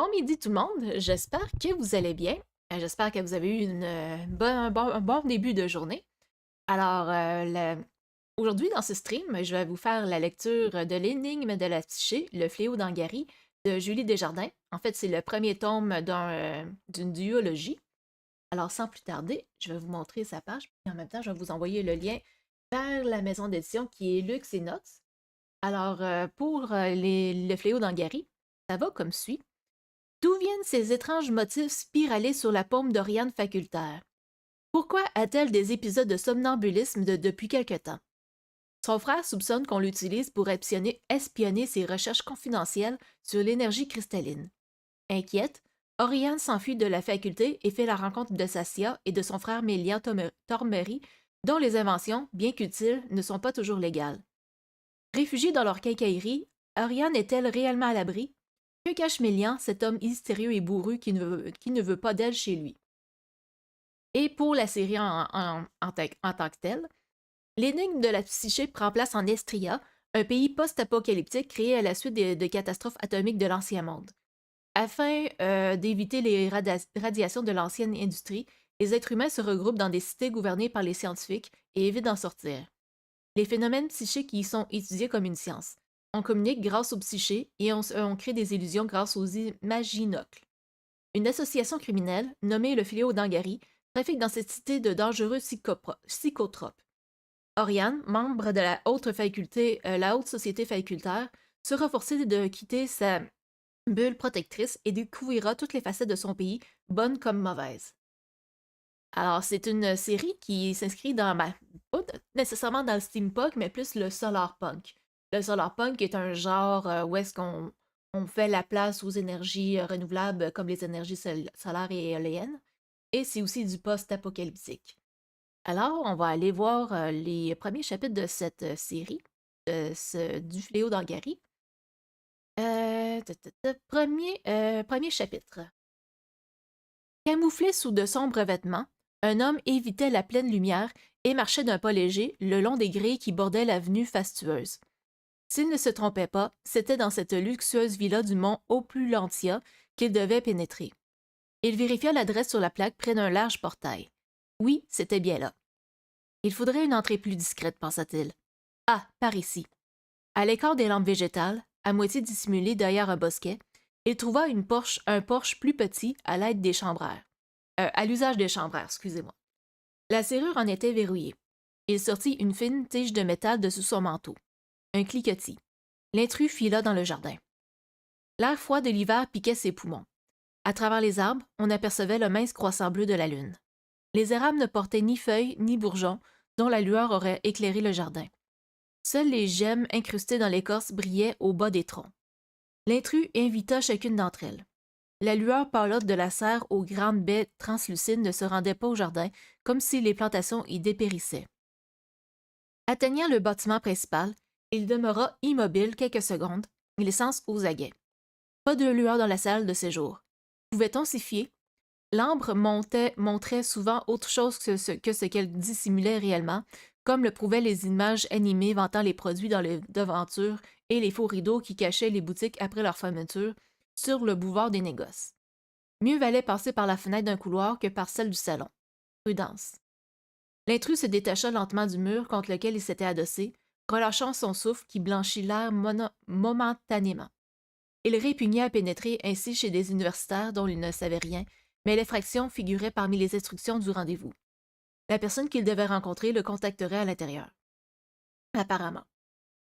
Bon midi tout le monde, j'espère que vous allez bien. J'espère que vous avez eu un bon début de journée. Alors, aujourd'hui dans ce stream, je vais vous faire la lecture de L'énigme de la psyché, le fléau d'Angary de Julie Desjardins. En fait, c'est le premier tome d'une duologie. Alors, sans plus tarder, je vais vous montrer sa page et en même temps, je vais vous envoyer le lien vers la maison d'édition qui est Lux et Nox. Alors, pour le fléau d'Angary, ça va comme suit. D'où viennent ces étranges motifs spiralés sur la paume d'Oriane facultaire? Pourquoi a-t-elle des épisodes de somnambulisme depuis quelque temps? Son frère soupçonne qu'on l'utilise pour espionner ses recherches confidentielles sur l'énergie cristalline. Inquiète, Oriane s'enfuit de la faculté et fait la rencontre de Sassia et de son frère Mélian Tormery, dont les inventions, bien qu'utiles, ne sont pas toujours légales. Réfugiée dans leur quincaillerie, Oriane est-elle réellement à l'abri? Que cache Mélian, cet homme mystérieux et bourru qui ne veut pas d'elle chez lui? Et pour la série en tant que telle, l'énigme de la psyché prend place en Estria, un pays post-apocalyptique créé à la suite de catastrophes atomiques de l'Ancien Monde. Afin d'éviter les radiations de l'ancienne industrie, les êtres humains se regroupent dans des cités gouvernées par les scientifiques et évitent d'en sortir. Les phénomènes psychiques y sont étudiés comme une science. On communique grâce au psyché et on crée des illusions grâce aux imaginocles. Une association criminelle, nommée le Fléau d'Angary, trafique dans cette cité de dangereux psychotropes. Oriane, membre de la haute société facultaire, sera forcée de quitter sa bulle protectrice et découvrira toutes les facettes de son pays, bonnes comme mauvaises. Alors, c'est une série qui s'inscrit pas nécessairement dans le steampunk, mais plus le solarpunk. Le solarpunk est un genre où est-ce qu'on fait la place aux énergies renouvelables comme les énergies solaires et éoliennes. Et c'est aussi du post-apocalyptique. Alors, on va aller voir les premiers chapitres de cette série, du Fléau d'Angary. Premier chapitre. Camouflé sous de sombres vêtements, un homme évitait la pleine lumière et marchait d'un pas léger le long des grilles qui bordaient l'avenue fastueuse. S'il ne se trompait pas, c'était dans cette luxueuse villa du mont Opulentia qu'il devait pénétrer. Il vérifia l'adresse sur la plaque près d'un large portail. Oui, c'était bien là. Il faudrait une entrée plus discrète, pensa-t-il. Ah, par ici. À l'écart des lampes végétales, à moitié dissimulées derrière un bosquet, il trouva un porche plus petit à l'aide des chambraires. À l'usage des chambraires, excusez-moi. La serrure en était verrouillée. Il sortit une fine tige de métal de sous son manteau. Un cliquetis. L'intrus fila dans le jardin. L'air froid de l'hiver piquait ses poumons. À travers les arbres, on apercevait le mince croissant bleu de la lune. Les érables ne portaient ni feuilles ni bourgeons, dont la lueur aurait éclairé le jardin. Seules les gemmes incrustées dans l'écorce brillaient au bas des troncs. L'intrus invita chacune d'entre elles. La lueur pâlotte de la serre aux grandes baies translucides ne se rendait pas au jardin, comme si les plantations y dépérissaient. Atteignant le bâtiment principal, il demeura immobile quelques secondes, les sens aux aguets. Pas de lueur dans la salle de séjour. Pouvait-on s'y fier? L'ambre montrait souvent autre chose que ce qu'elle dissimulait réellement, comme le prouvaient les images animées vantant les produits dans les devantures et les faux rideaux qui cachaient les boutiques après leur fermeture sur le boulevard des négoces. Mieux valait passer par la fenêtre d'un couloir que par celle du salon. Prudence. L'intrus se détacha lentement du mur contre lequel il s'était adossé, relâchant son souffle qui blanchit l'air momentanément. Il répugnait à pénétrer ainsi chez des universitaires dont il ne savait rien, mais l'effraction figurait parmi les instructions du rendez-vous. La personne qu'il devait rencontrer le contacterait à l'intérieur. Apparemment.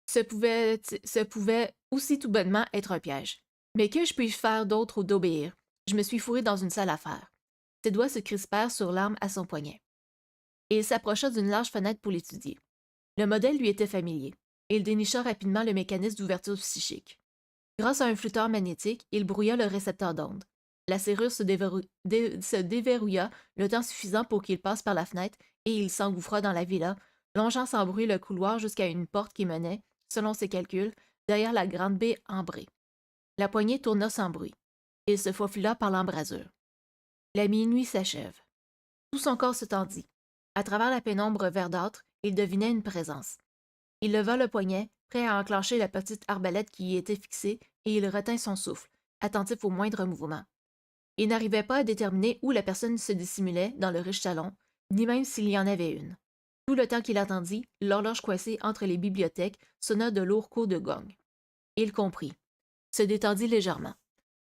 Ce pouvait aussi tout bonnement être un piège. Mais que je puis faire d'autre d'obéir? Je me suis fourré dans une salle à faire. Ses doigts se crispèrent sur l'arme à son poignet. Et il s'approcha d'une large fenêtre pour l'étudier. Le modèle lui était familier. Il dénicha rapidement le mécanisme d'ouverture psychique. Grâce à un flûteur magnétique, il brouilla le récepteur d'ondes. La serrure se déverrouilla le temps suffisant pour qu'il passe par la fenêtre et il s'engouffra dans la villa, longeant sans bruit le couloir jusqu'à une porte qui menait, selon ses calculs, derrière la grande baie ambrée. La poignée tourna sans bruit. Il se faufila par l'embrasure. La minuit s'achève. Tout son corps se tendit. À travers la pénombre verdâtre, il devinait une présence. Il leva le poignet, prêt à enclencher la petite arbalète qui y était fixée, et il retint son souffle, attentif au moindre mouvement. Il n'arrivait pas à déterminer où la personne se dissimulait dans le riche salon, ni même s'il y en avait une. Tout le temps qu'il attendit, l'horloge coincée entre les bibliothèques sonna de lourds coups de gong. Il comprit, se détendit légèrement.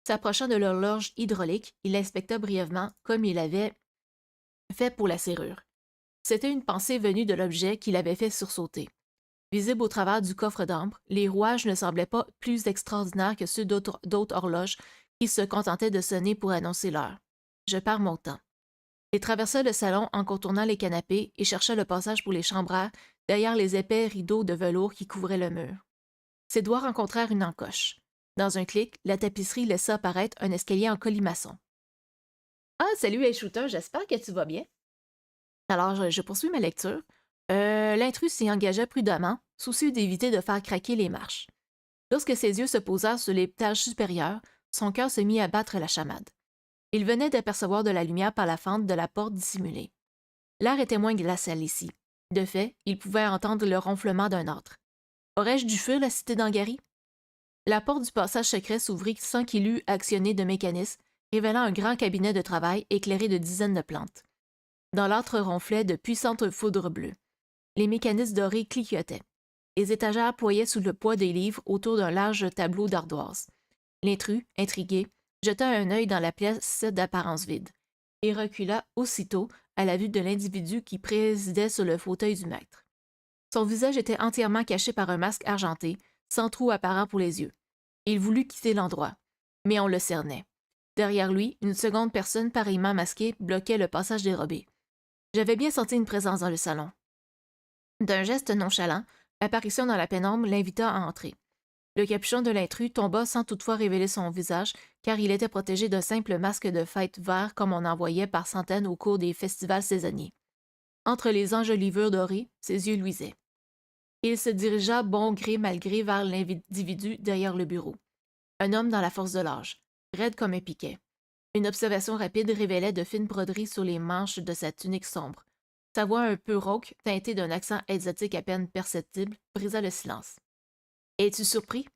S'approchant de l'horloge hydraulique, il l'inspecta brièvement comme il avait fait pour la serrure. C'était une pensée venue de l'objet qui l'avait fait sursauter. Visible au travers du coffre d'ambre, les rouages ne semblaient pas plus extraordinaires que ceux d'autres horloges qui se contentaient de sonner pour annoncer l'heure. Je perds mon temps. Il traversa le salon en contournant les canapés et chercha le passage pour les chambres à air derrière les épais rideaux de velours qui couvraient le mur. Ses doigts rencontrèrent une encoche. Dans un clic, la tapisserie laissa apparaître un escalier en colimaçon. Ah, salut, hey Shooter, j'espère que tu vas bien. Alors, je poursuis ma lecture. L'intrus s'y engagea prudemment, soucieux d'éviter de faire craquer les marches. Lorsque ses yeux se posèrent sur l'étage supérieur, son cœur se mit à battre la chamade. Il venait d'apercevoir de la lumière par la fente de la porte dissimulée. L'air était moins glacial ici. De fait, il pouvait entendre le ronflement d'un autre. Aurais-je dû fuir la cité d'Angary? La porte du passage secret s'ouvrit sans qu'il eût actionné de mécanisme, révélant un grand cabinet de travail éclairé de dizaines de plantes. Dans l'âtre ronflaient de puissantes foudres bleues. Les mécanismes dorés cliquetaient. Les étagères ployaient sous le poids des livres autour d'un large tableau d'ardoise. L'intrus, intrigué, jeta un œil dans la pièce d'apparence vide et recula aussitôt à la vue de l'individu qui présidait sur le fauteuil du maître. Son visage était entièrement caché par un masque argenté, sans trou apparent pour les yeux. Il voulut quitter l'endroit, mais on le cernait. Derrière lui, une seconde personne pareillement masquée bloquait le passage dérobé. J'avais bien senti une présence dans le salon. D'un geste nonchalant, l'apparition dans la pénombre l'invita à entrer. Le capuchon de l'intrus tomba sans toutefois révéler son visage, car il était protégé d'un simple masque de fête vert comme on en voyait par centaines au cours des festivals saisonniers. Entre les enjolivures dorées, ses yeux luisaient. Il se dirigea bon gré mal gré vers l'individu derrière le bureau. Un homme dans la force de l'âge, raide comme un piquet. Une observation rapide révélait de fines broderies sur les manches de sa tunique sombre. Sa voix un peu rauque, teintée d'un accent exotique à peine perceptible, brisa le silence. « Es-tu surpris? »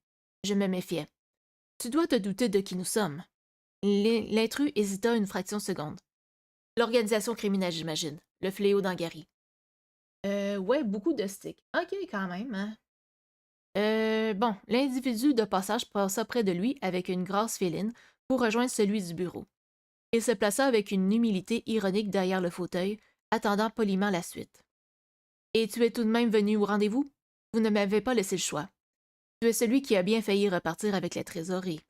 Je me méfiais. « Tu dois te douter de qui nous sommes. » L'intrus hésita une fraction de seconde. « L'organisation criminelle, j'imagine. Le fléau d'Angary. » Ouais, beaucoup de sticks. Ok, quand même, hein. Bon, l'individu de passage passa près de lui avec une grâce féline pour rejoindre celui du bureau. Il se plaça avec une humilité ironique derrière le fauteuil, attendant poliment la suite. « Et tu es tout de même venu au rendez-vous? Vous ne m'avez pas laissé le choix. Tu es celui qui a bien failli repartir avec la trésorerie. »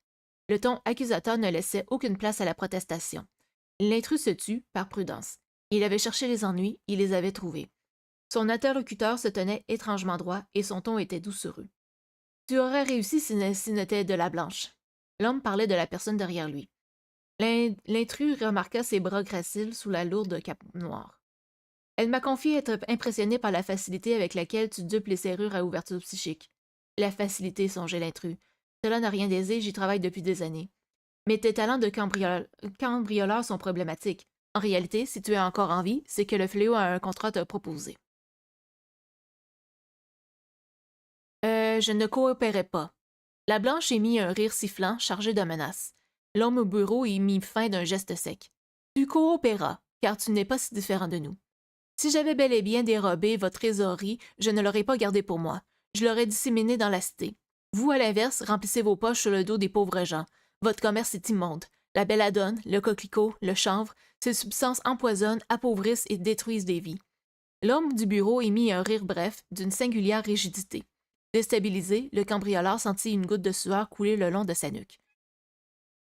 Le ton accusateur ne laissait aucune place à la protestation. L'intrus se tut, par prudence. Il avait cherché les ennuis, il les avait trouvés. Son interlocuteur se tenait étrangement droit et son ton était doucereux. « Tu aurais réussi si n'était de la blanche. » L'homme parlait de la personne derrière lui. L'intrus remarqua ses bras graciles sous la lourde cape noire. « Elle m'a confié être impressionnée par la facilité avec laquelle tu dupes les serrures à ouverture psychique. » La facilité, songeait l'intrus. Cela n'a rien d'aisé, j'y travaille depuis des années. Mais tes talents de cambrioleur sont problématiques. En réalité, si tu es encore en vie, c'est que le fléau a un contrat à te proposer. Je ne coopérais pas. La blanche émit un rire sifflant, chargé de menaces. L'homme au bureau y mit fin d'un geste sec. Tu coopéras, car tu n'es pas si différent de nous. Si j'avais bel et bien dérobé votre trésorerie, je ne l'aurais pas gardée pour moi. Je l'aurais disséminée dans la cité. Vous, à l'inverse, remplissez vos poches sur le dos des pauvres gens. Votre commerce est immonde. La belladone, le coquelicot, le chanvre, ces substances empoisonnent, appauvrissent et détruisent des vies. L'homme du bureau émit un rire bref, d'une singulière rigidité. Déstabilisé, le cambrioleur sentit une goutte de sueur couler le long de sa nuque.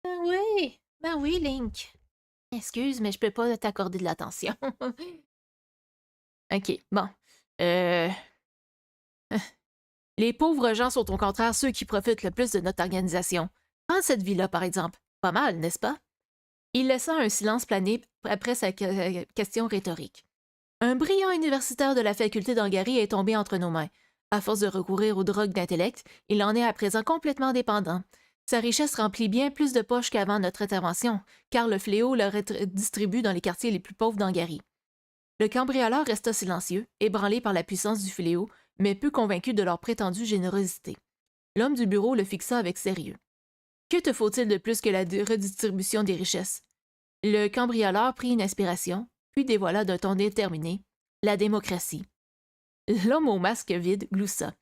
Ben oui, Link. Excuse, mais je peux pas t'accorder de l'attention. Ok, bon. Les pauvres gens sont au contraire ceux qui profitent le plus de notre organisation. Prends cette vie-là, par exemple. Pas mal, n'est-ce pas? Il laissa un silence planer après sa question rhétorique. Un brillant universitaire de la faculté d'Angary est tombé entre nos mains. À force de recourir aux drogues d'intellect, il en est à présent complètement dépendant. Sa richesse remplit bien plus de poches qu'avant notre intervention, car le fléau le distribue dans les quartiers les plus pauvres d'Angary. Le cambrioleur resta silencieux, ébranlé par la puissance du fléau, mais peu convaincu de leur prétendue générosité. L'homme du bureau le fixa avec sérieux. Que te faut-il de plus que la redistribution des richesses? Le cambrioleur prit une inspiration, puis dévoila d'un ton déterminé. La démocratie. L'homme au masque vide gloussa.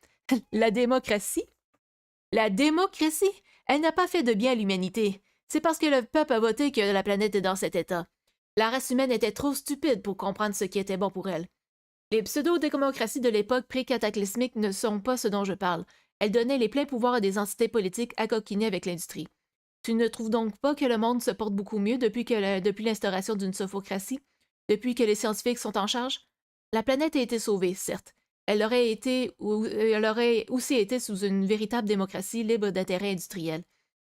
La démocratie? La démocratie? Elle n'a pas fait de bien à l'humanité. C'est parce que le peuple a voté que la planète est dans cet état. La race humaine était trop stupide pour comprendre ce qui était bon pour elle. Les pseudo-démocraties de l'époque pré-cataclysmique ne sont pas ce dont je parle. Elles donnaient les pleins pouvoirs à des entités politiques accoquinées avec l'industrie. Tu ne trouves donc pas que le monde se porte beaucoup mieux depuis l'instauration d'une sophocratie? Depuis que les scientifiques sont en charge? La planète a été sauvée, certes. Elle aurait aussi été sous une véritable démocratie libre d'intérêts industriels.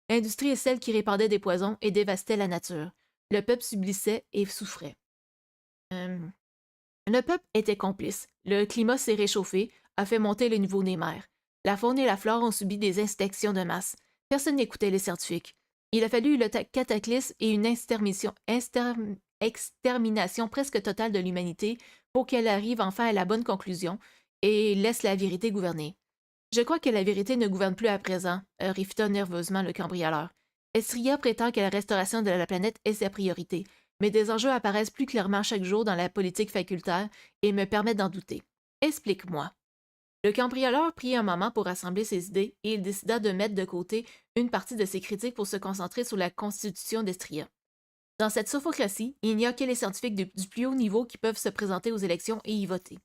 L'industrie est celle qui répandait des poisons et dévastait la nature. Le peuple subissait et souffrait. Le peuple était complice. Le climat s'est réchauffé, a fait monter le niveau des mers. La faune et la flore ont subi des extinctions de masse. Personne n'écoutait les scientifiques. Il a fallu le cataclysme et une extermination presque totale de l'humanité pour qu'elle arrive enfin à la bonne conclusion et laisse la vérité gouverner. Je crois que la vérité ne gouverne plus à présent, riffita nerveusement le cambrioleur. Estria prétend que la restauration de la planète est sa priorité, mais des enjeux apparaissent plus clairement chaque jour dans la politique facultaire et me permettent d'en douter. Explique-moi. Le cambrioleur prit un moment pour rassembler ses idées et il décida de mettre de côté une partie de ses critiques pour se concentrer sur la constitution d'Estria. Dans cette sophocratie, il n'y a que les scientifiques du plus haut niveau qui peuvent se présenter aux élections et y voter.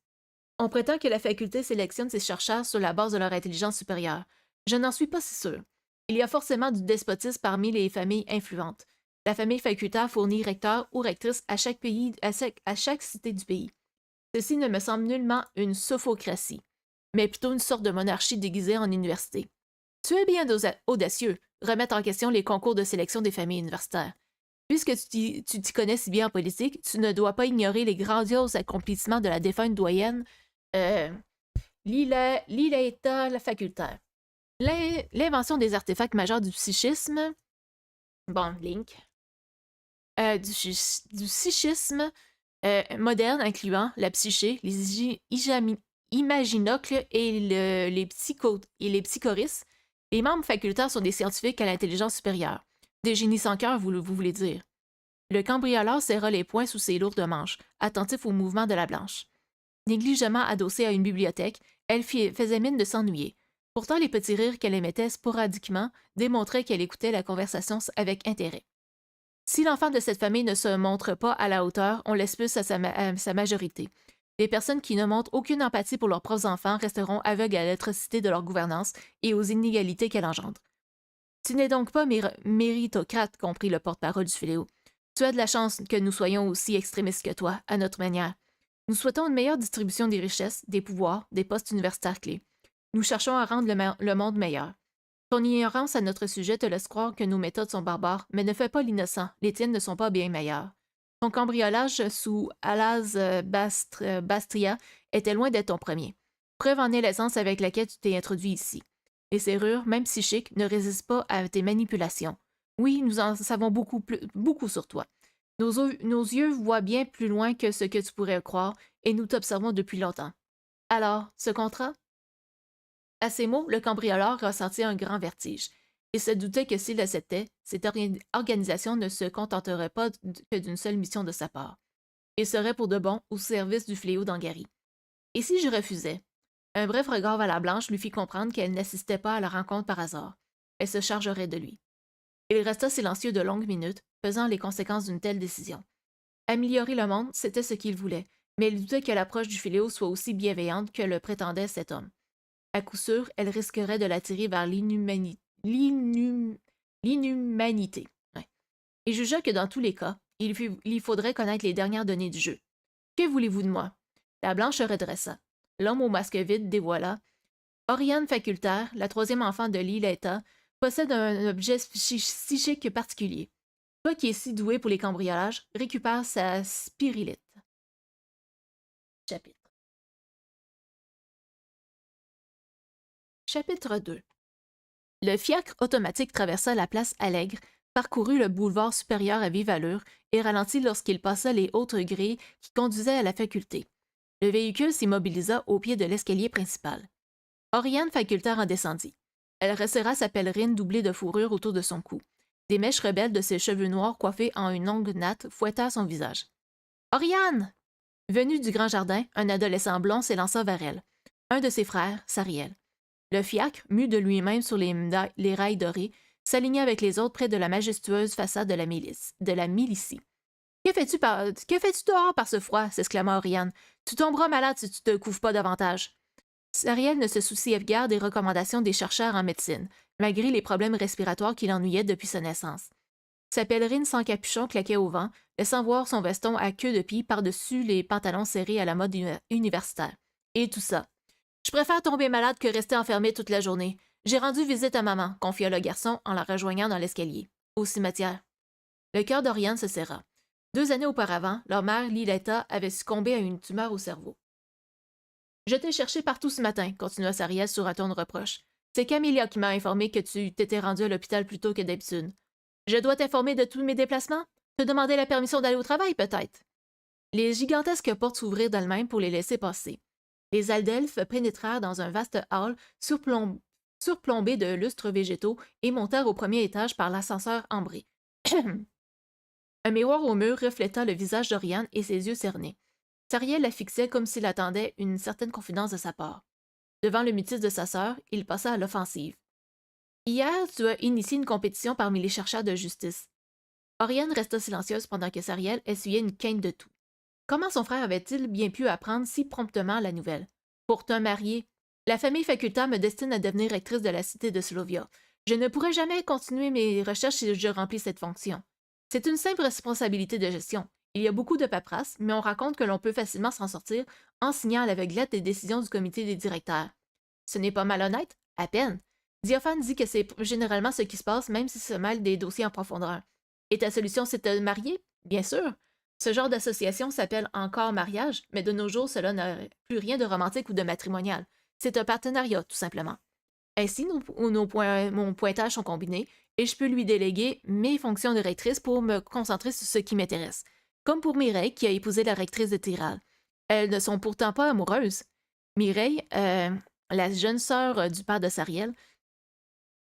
On prétend que la faculté sélectionne ses chercheurs sur la base de leur intelligence supérieure. Je n'en suis pas si sûr. Il y a forcément du despotisme parmi les familles influentes. La famille facultaire fournit recteur ou rectrice à chaque cité du pays. Ceci ne me semble nullement une sophocratie, mais plutôt une sorte de monarchie déguisée en université. Tu es bien audacieux, remettre en question les concours de sélection des familles universitaires. Puisque tu t'y connais si bien en politique, tu ne dois pas ignorer les grandioses accomplissements de la défunte doyenne Lilaeta la facultaire. L'invention des artefacts majeurs du psychisme, bon, Link, du psychisme moderne incluant la psyché, les imaginocles et les psychoris, les membres facultaires sont des scientifiques à l'intelligence supérieure. Des génies sans cœur, vous voulez dire. Le cambrioleur serra les poings sous ses lourdes manches, attentif au mouvement de la blanche. Négligemment adossée à une bibliothèque, elle faisait mine de s'ennuyer. Pourtant, les petits rires qu'elle émettait sporadiquement démontraient qu'elle écoutait la conversation avec intérêt. Si l'enfant de cette famille ne se montre pas à la hauteur, on l'expulse à sa majorité. Les personnes qui ne montrent aucune empathie pour leurs propres enfants resteront aveugles à l'atrocité de leur gouvernance et aux inégalités qu'elle engendre. Tu n'es donc pas méritocrate, comprit le porte-parole du Fléau. Tu as de la chance que nous soyons aussi extrémistes que toi, à notre manière. Nous souhaitons une meilleure distribution des richesses, des pouvoirs, des postes universitaires clés. Nous cherchons à rendre le monde meilleur. Ton ignorance à notre sujet te laisse croire que nos méthodes sont barbares, mais ne fais pas l'innocent, les tiennes ne sont pas bien meilleures. Ton cambriolage sous Alaz Bastria était loin d'être ton premier. Preuve en est l'essence avec laquelle tu t'es introduit ici. Les serrures, même psychiques, ne résistent pas à tes manipulations. Oui, nous en savons beaucoup sur toi. Nos yeux voient bien plus loin que ce que tu pourrais croire, et nous t'observons depuis longtemps. Alors, ce contrat? À ces mots, le cambrioleur ressentit un grand vertige. Il se doutait que s'il acceptait, cette organisation ne se contenterait pas que d'une seule mission de sa part. Il serait pour de bon au service du fléau d'Angary. Et si je refusais? Un bref regard vers la blanche lui fit comprendre qu'elle n'assistait pas à la rencontre par hasard. Elle se chargerait de lui. Il resta silencieux de longues minutes, pesant les conséquences d'une telle décision. Améliorer le monde, c'était ce qu'il voulait, mais il doutait que l'approche du Fléau soit aussi bienveillante que le prétendait cet homme. À coup sûr, elle risquerait de l'attirer vers l'inhumanité. Ouais. Il jugea que dans tous les cas, il faudrait connaître les dernières données du jeu. Que voulez-vous de moi? La blanche se redressa. L'homme au masque vide dévoila. Oriane facultaire, la troisième enfant de Liletta, possède un objet psychique particulier. Toi qui es si doué pour les cambriolages, récupère sa spirillite. Chapitre. Chapitre 2. Le fiacre automatique traversa la place Allègre, parcourut le boulevard supérieur à vive allure et ralentit lorsqu'il passa les hautes grilles qui conduisaient à la faculté. Le véhicule s'immobilisa au pied de l'escalier principal. Oriane facultaire en descendit. Elle resserra sa pèlerine doublée de fourrure autour de son cou. Des mèches rebelles de ses cheveux noirs coiffés en une longue natte fouettèrent son visage. Oriane! Venu du grand jardin, un adolescent blond s'élança vers elle. Un de ses frères, Sariel. Le fiacre, mu de lui-même sur les rails dorés, s'alignait avec les autres près de la majestueuse façade de la milicie. Que fais-tu dehors par ce froid? S'exclama Oriane. Tu tomberas malade si tu te couvres pas davantage. Sariel ne se souciait guère des recommandations des chercheurs en médecine, malgré les problèmes respiratoires qui l'ennuyaient depuis sa naissance. Sa pèlerine sans capuchon claquait au vent, laissant voir son veston à queue de pie par-dessus les pantalons serrés à la mode universitaire. Et tout ça. Je préfère tomber malade que rester enfermé toute la journée. J'ai rendu visite à maman, confia le garçon en la rejoignant dans l'escalier. Au cimetière. Le cœur d'Oriane se serra. 2 années auparavant, leur mère, Liletta, avait succombé à une tumeur au cerveau. Je t'ai cherché partout ce matin, continua Sariel sur un ton de reproche. C'est Camélia qui m'a informé que tu t'étais rendu à l'hôpital plus tôt que d'habitude. Je dois t'informer de tous mes déplacements? Te demander la permission d'aller au travail, peut-être? Les gigantesques portes s'ouvrirent d'elles-mêmes pour les laisser passer. Les Aldelphes pénétrèrent dans un vaste hall surplombé de lustres végétaux et montèrent au premier étage par l'ascenseur ambré. Un miroir au mur refléta le visage d'Oriane et ses yeux cernés. Sariel la fixait comme s'il attendait une certaine confidence de sa part. Devant le mutisme de sa sœur, il passa à l'offensive. Hier, tu as initié une compétition parmi les chercheurs de justice. Oriane resta silencieuse pendant que Sariel essuyait une quinte de tout. Comment son frère avait-il bien pu apprendre si promptement la nouvelle? Pour te marier, la famille facultaire me destine à devenir rectrice de la cité de Slovia. Je ne pourrai jamais continuer mes recherches si je remplis cette fonction. C'est une simple responsabilité de gestion. Il y a beaucoup de paperasse, mais on raconte que l'on peut facilement s'en sortir en signant à l'aveuglette des décisions du comité des directeurs. Ce n'est pas malhonnête? À peine. Diophane dit que c'est généralement ce qui se passe, même si se mêle des dossiers en profondeur. Et ta solution, c'est de te marier? Bien sûr. Ce genre d'association s'appelle encore mariage, mais de nos jours, cela n'a plus rien de romantique ou de matrimonial. C'est un partenariat, tout simplement. Ainsi, mon pointage sont combinés et je peux lui déléguer mes fonctions de rectrice pour me concentrer sur ce qui m'intéresse. Comme pour Mireille, qui a épousé la rectrice de Tyrrell. Elles ne sont pourtant pas amoureuses. Mireille, la jeune sœur du père de Sariel,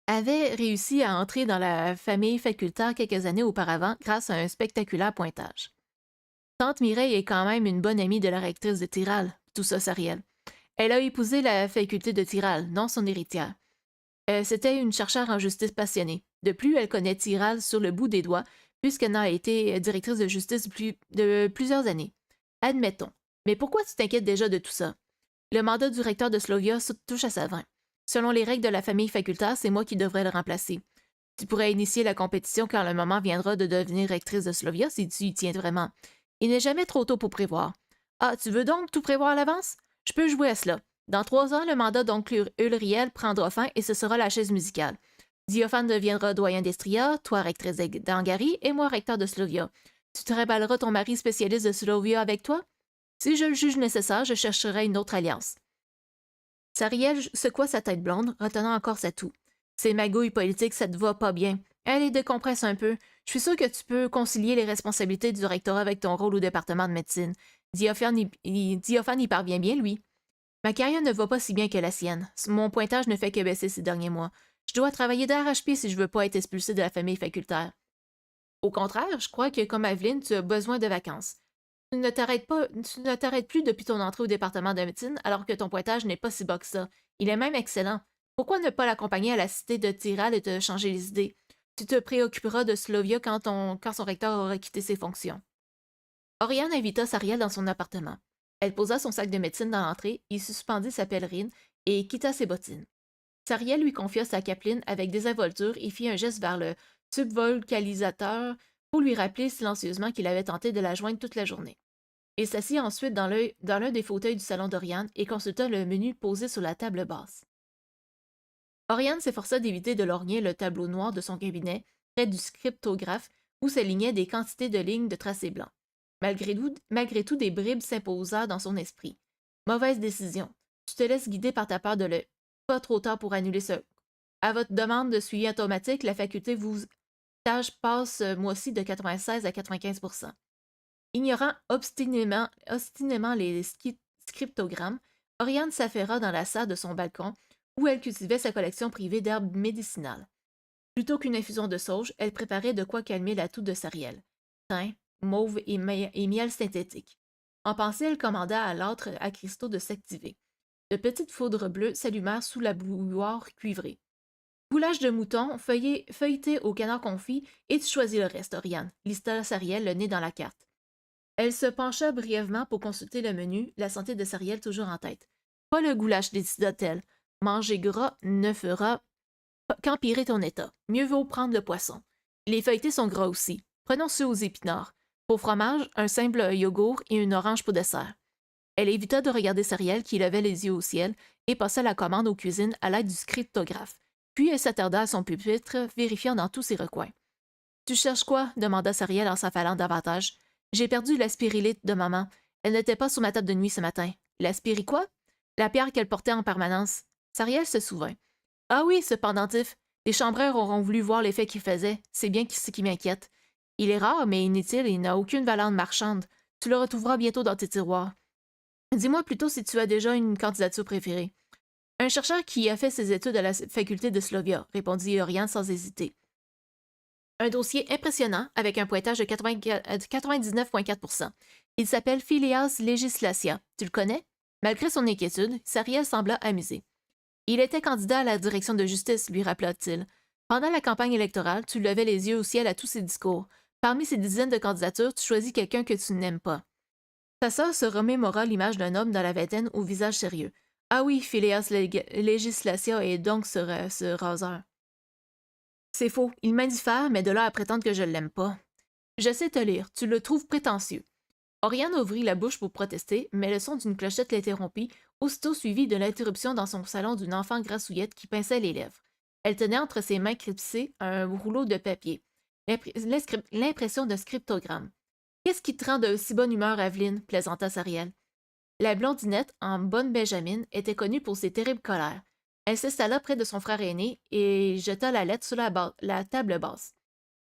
avait réussi à entrer dans la famille facultaire quelques années auparavant grâce à un spectaculaire pointage. Tante Mireille est quand même une bonne amie de la rectrice de Tyrrell, tout ça Sariel. Elle a épousé la faculté de Tyrrell, non son héritière. C'était une chercheure en justice passionnée. De plus, elle connaît Tyrrell sur le bout des doigts, puisqu'elle a été directrice de justice de plusieurs années. Admettons. Mais pourquoi tu t'inquiètes déjà de tout ça? Le mandat du recteur de Slovia touche à sa fin. Selon les règles de la famille facultaire, c'est moi qui devrais le remplacer. Tu pourrais initier la compétition quand le moment viendra de devenir rectrice de Slovia si tu y tiens vraiment. Il n'est jamais trop tôt pour prévoir. Ah, tu veux donc tout prévoir à l'avance? Je peux jouer à cela. Dans 3 ans, le mandat d'oncle Ulriel prendra fin et ce sera la chaise musicale. Diophane deviendra doyen d'Estria, toi rectrice d'Angari et moi recteur de Slovia. Tu te réballeras ton mari spécialiste de Slovia avec toi? Si je le juge nécessaire, je chercherai une autre alliance. Sariel secoua sa tête blonde, retenant encore sa toux. Ces magouilles politiques, ça te va pas bien. Allez, décompresse un peu. Je suis sûre que tu peux concilier les responsabilités du rectorat avec ton rôle au département de médecine. Diophane y parvient bien, lui. Ma carrière ne va pas si bien que la sienne. Mon pointage ne fait que baisser ces derniers mois. Je dois travailler d'arrache-pied si je veux pas être expulsé de la famille facultaire. Au contraire, je crois que, comme Aveline, tu as besoin de vacances. Tu ne t'arrêtes plus depuis ton entrée au département de médecine alors que ton pointage n'est pas si bas que ça. Il est même excellent. Pourquoi ne pas l'accompagner à la cité de Tyrrell et te changer les idées? Tu te préoccuperas de Slovia quand son recteur aura quitté ses fonctions. Oriane invita Sariel dans son appartement. Elle posa son sac de médecine dans l'entrée, y suspendit sa pèlerine et quitta ses bottines. Sariel lui confia sa capeline avec désinvolture et fit un geste vers le subvolcalisateur pour lui rappeler silencieusement qu'il avait tenté de la joindre toute la journée. Il s'assit ensuite dans l'un des fauteuils du salon d'Oriane et consulta le menu posé sur la table basse. Oriane s'efforça d'éviter de lorgner le tableau noir de son cabinet, près du scriptographe, où s'alignaient des quantités de lignes de tracés blancs. Malgré tout, des bribes s'imposèrent dans son esprit. Mauvaise décision. Tu te laisses guider par ta peur de l'œil. Pas trop tard pour annuler ce. À votre demande de suivi automatique, la faculté vous tâche passe mois-ci de 96 à 95 %. Ignorant obstinément les scriptogrammes, Oriane s'affaira dans la salle de son balcon où elle cultivait sa collection privée d'herbes médicinales. Plutôt qu'une infusion de sauge, elle préparait de quoi calmer la toux de Sariel. Thym, mauve et miel synthétique. En pensée, elle commanda à l'âtre à cristaux de s'activer. De petites foudres bleues s'allumèrent sous la bouilloire cuivrée. Boulage de mouton, feuilleté au canard confit, et tu choisis le reste, Oriane, lista Sariel le nez dans la carte. Elle se pencha brièvement pour consulter le menu, la santé de Sariel toujours en tête. Pas le goulash, décida-t-elle. Manger gras ne fera qu'empirer ton état. Mieux vaut prendre le poisson. Les feuilletés sont gras aussi. Prenons ceux aux épinards. Pour fromage, un simple yogourt et une orange pour dessert. Elle évita de regarder Sariel qui levait les yeux au ciel et passa la commande aux cuisines à l'aide du scriptographe. Puis elle s'attarda à son pupitre, vérifiant dans tous ses recoins. Tu cherches quoi demanda Sariel en s'affalant davantage. J'ai perdu la spirilite de maman. Elle n'était pas sur ma table de nuit ce matin. La spiri quoi? La pierre qu'elle portait en permanence. Sariel se souvint. Ah oui, ce pendentif. Les chambreurs auront voulu voir l'effet qu'il faisait. C'est bien ce qui m'inquiète. Il est rare, mais inutile et n'a aucune valeur marchande. Tu le retrouveras bientôt dans tes tiroirs. Dis-moi plutôt si tu as déjà une candidature préférée. Un chercheur qui a fait ses études à la faculté de Slovia, répondit Oriane sans hésiter. Un dossier impressionnant avec un pointage de 99,4%. Il s'appelle Phileas Legislatia. Tu le connais? Malgré son inquiétude, Sariel sembla amusé. Il était candidat à la direction de justice, lui rappela-t-il. Pendant la campagne électorale, tu levais les yeux au ciel à tous ses discours. Parmi ces dizaines de candidatures, tu choisis quelqu'un que tu n'aimes pas. Sa sœur se remémora l'image d'un homme dans la vingtaine au visage sérieux. Ah oui, Phileas Legislatia est donc ce raseur. C'est faux, il m'indiffère, mais de là à prétendre que je l'aime pas. Je sais te lire, tu le trouves prétentieux. Oriane ouvrit la bouche pour protester, mais le son d'une clochette l'interrompit, aussitôt suivi de l'interruption dans son salon d'une enfant grassouillette qui pinçait les lèvres. Elle tenait entre ses mains crépissées un rouleau de papier. L'impression d'un scriptogramme. Qu'est-ce qui te rend de si bonne humeur, Aveline? Plaisanta Sariel. La blondinette, en bonne benjamine, était connue pour ses terribles colères. Elle s'installa près de son frère aîné et jeta la lettre sur la table basse.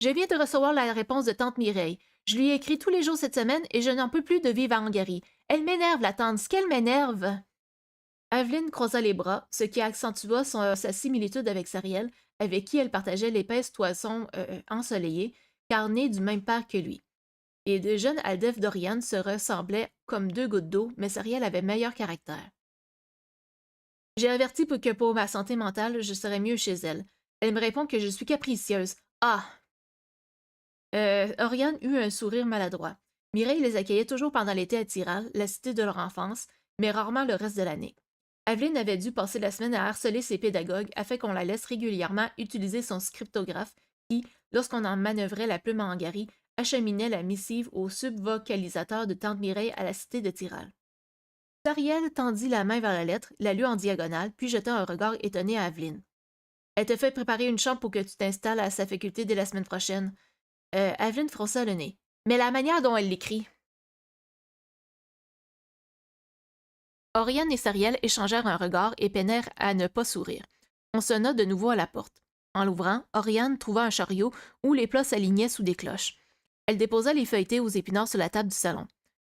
Je viens de recevoir la réponse de tante Mireille. Je lui ai écrit tous les jours cette semaine et je n'en peux plus de vivre à Hongrie. Elle m'énerve, la tante, ce qu'elle m'énerve! Aveline croisa les bras, ce qui accentua sa similitude avec Sariel, avec qui elle partageait l'épaisse toison ensoleillée, car née du même père que lui. Les deux jeunes Aldef d'Oriane se ressemblaient comme deux gouttes d'eau, mais Sariel avait meilleur caractère. J'ai averti que pour ma santé mentale, je serais mieux chez elle. Elle me répond que je suis capricieuse. Ah! Oriane eut un sourire maladroit. Mireille les accueillait toujours pendant l'été à Tyrol, la cité de leur enfance, mais rarement le reste de l'année. Aveline avait dû passer la semaine à harceler ses pédagogues afin qu'on la laisse régulièrement utiliser son scriptographe qui, lorsqu'on en manœuvrait la plume en Hongrie, acheminait la missive au subvocalisateur de tante Mireille à la cité de Tyrol. Sariel tendit la main vers la lettre, la lut en diagonale, puis jeta un regard étonné à Aveline. Elle te fait préparer une chambre pour que tu t'installes à sa faculté dès la semaine prochaine. Aveline fronça le nez. Mais la manière dont elle l'écrit. Oriane et Sariel échangèrent un regard et peinèrent à ne pas sourire. On sonna de nouveau à la porte. En l'ouvrant, Oriane trouva un chariot où les plats s'alignaient sous des cloches. Elle déposa les feuilletés aux épinards sur la table du salon.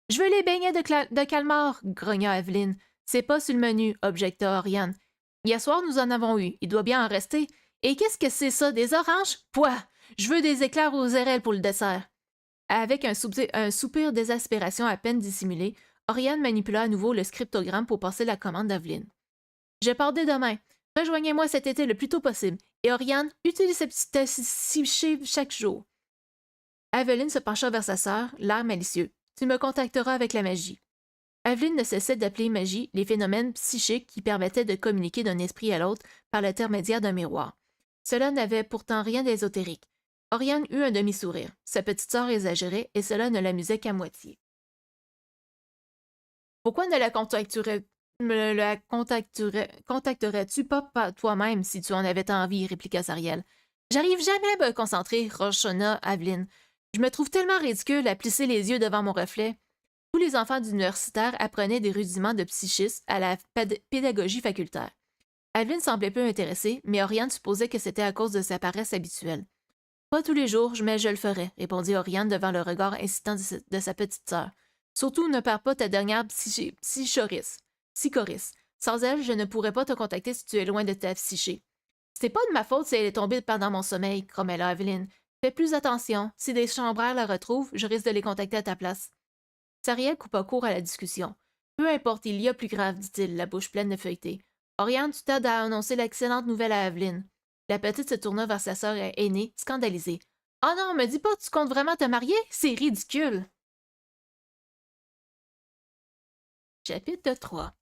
« Je veux les beignets de calmar, grogna Aveline. C'est pas sur le menu, objecta Oriane. Hier soir, nous en avons eu. Il doit bien en rester. Et qu'est-ce que c'est ça, des oranges? Pouah! Je veux des éclairs aux érelles pour le dessert. Avec un soupir d'exaspération à peine dissimulé, Oriane manipula à nouveau le scriptogramme pour passer la commande d'Aveline. Je pars dès demain. Rejoignez-moi cet été le plus tôt possible. Et Oriane, utilise ce petit sachet chaque jour. Aveline se pencha vers sa sœur, l'air malicieux. Tu me contacteras avec la magie. Aveline ne cessait d'appeler magie les phénomènes psychiques qui permettaient de communiquer d'un esprit à l'autre par l'intermédiaire d'un miroir. Cela n'avait pourtant rien d'ésotérique. Oriane eut un demi-sourire. Sa petite sœur exagérait et cela ne l'amusait qu'à moitié. Pourquoi ne contacterais-tu pas toi-même si tu en avais envie, répliqua Sariel. J'arrive jamais à me concentrer, rochonna Aveline. Je me trouve tellement ridicule à plisser les yeux devant mon reflet. Tous les enfants d'universitaires apprenaient des rudiments de psychisme à la pédagogie facultaire. Aveline semblait peu intéressée, mais Oriane supposait que c'était à cause de sa paresse habituelle. Pas tous les jours, mais je le ferai, répondit Oriane devant le regard insistant de sa petite sœur. Surtout, ne perds pas ta dernière psychoris. Sans elle, je ne pourrais pas te contacter si tu es loin de ta psyché. C'est pas de ma faute si elle est tombée pendant mon sommeil, grommela Evelyn. Fais plus attention. Si des chambrères la retrouvent, je risque de les contacter à ta place. Sariel coupa court à la discussion. Peu importe, il y a plus grave, dit-il, la bouche pleine de feuilletés. Oriane, tu t'aides à annoncer l'excellente nouvelle à Evelyn. La petite se tourna vers sa sœur aînée, scandalisée. Oh non, me dis pas, tu comptes vraiment te marier? C'est ridicule! Chapitre 3.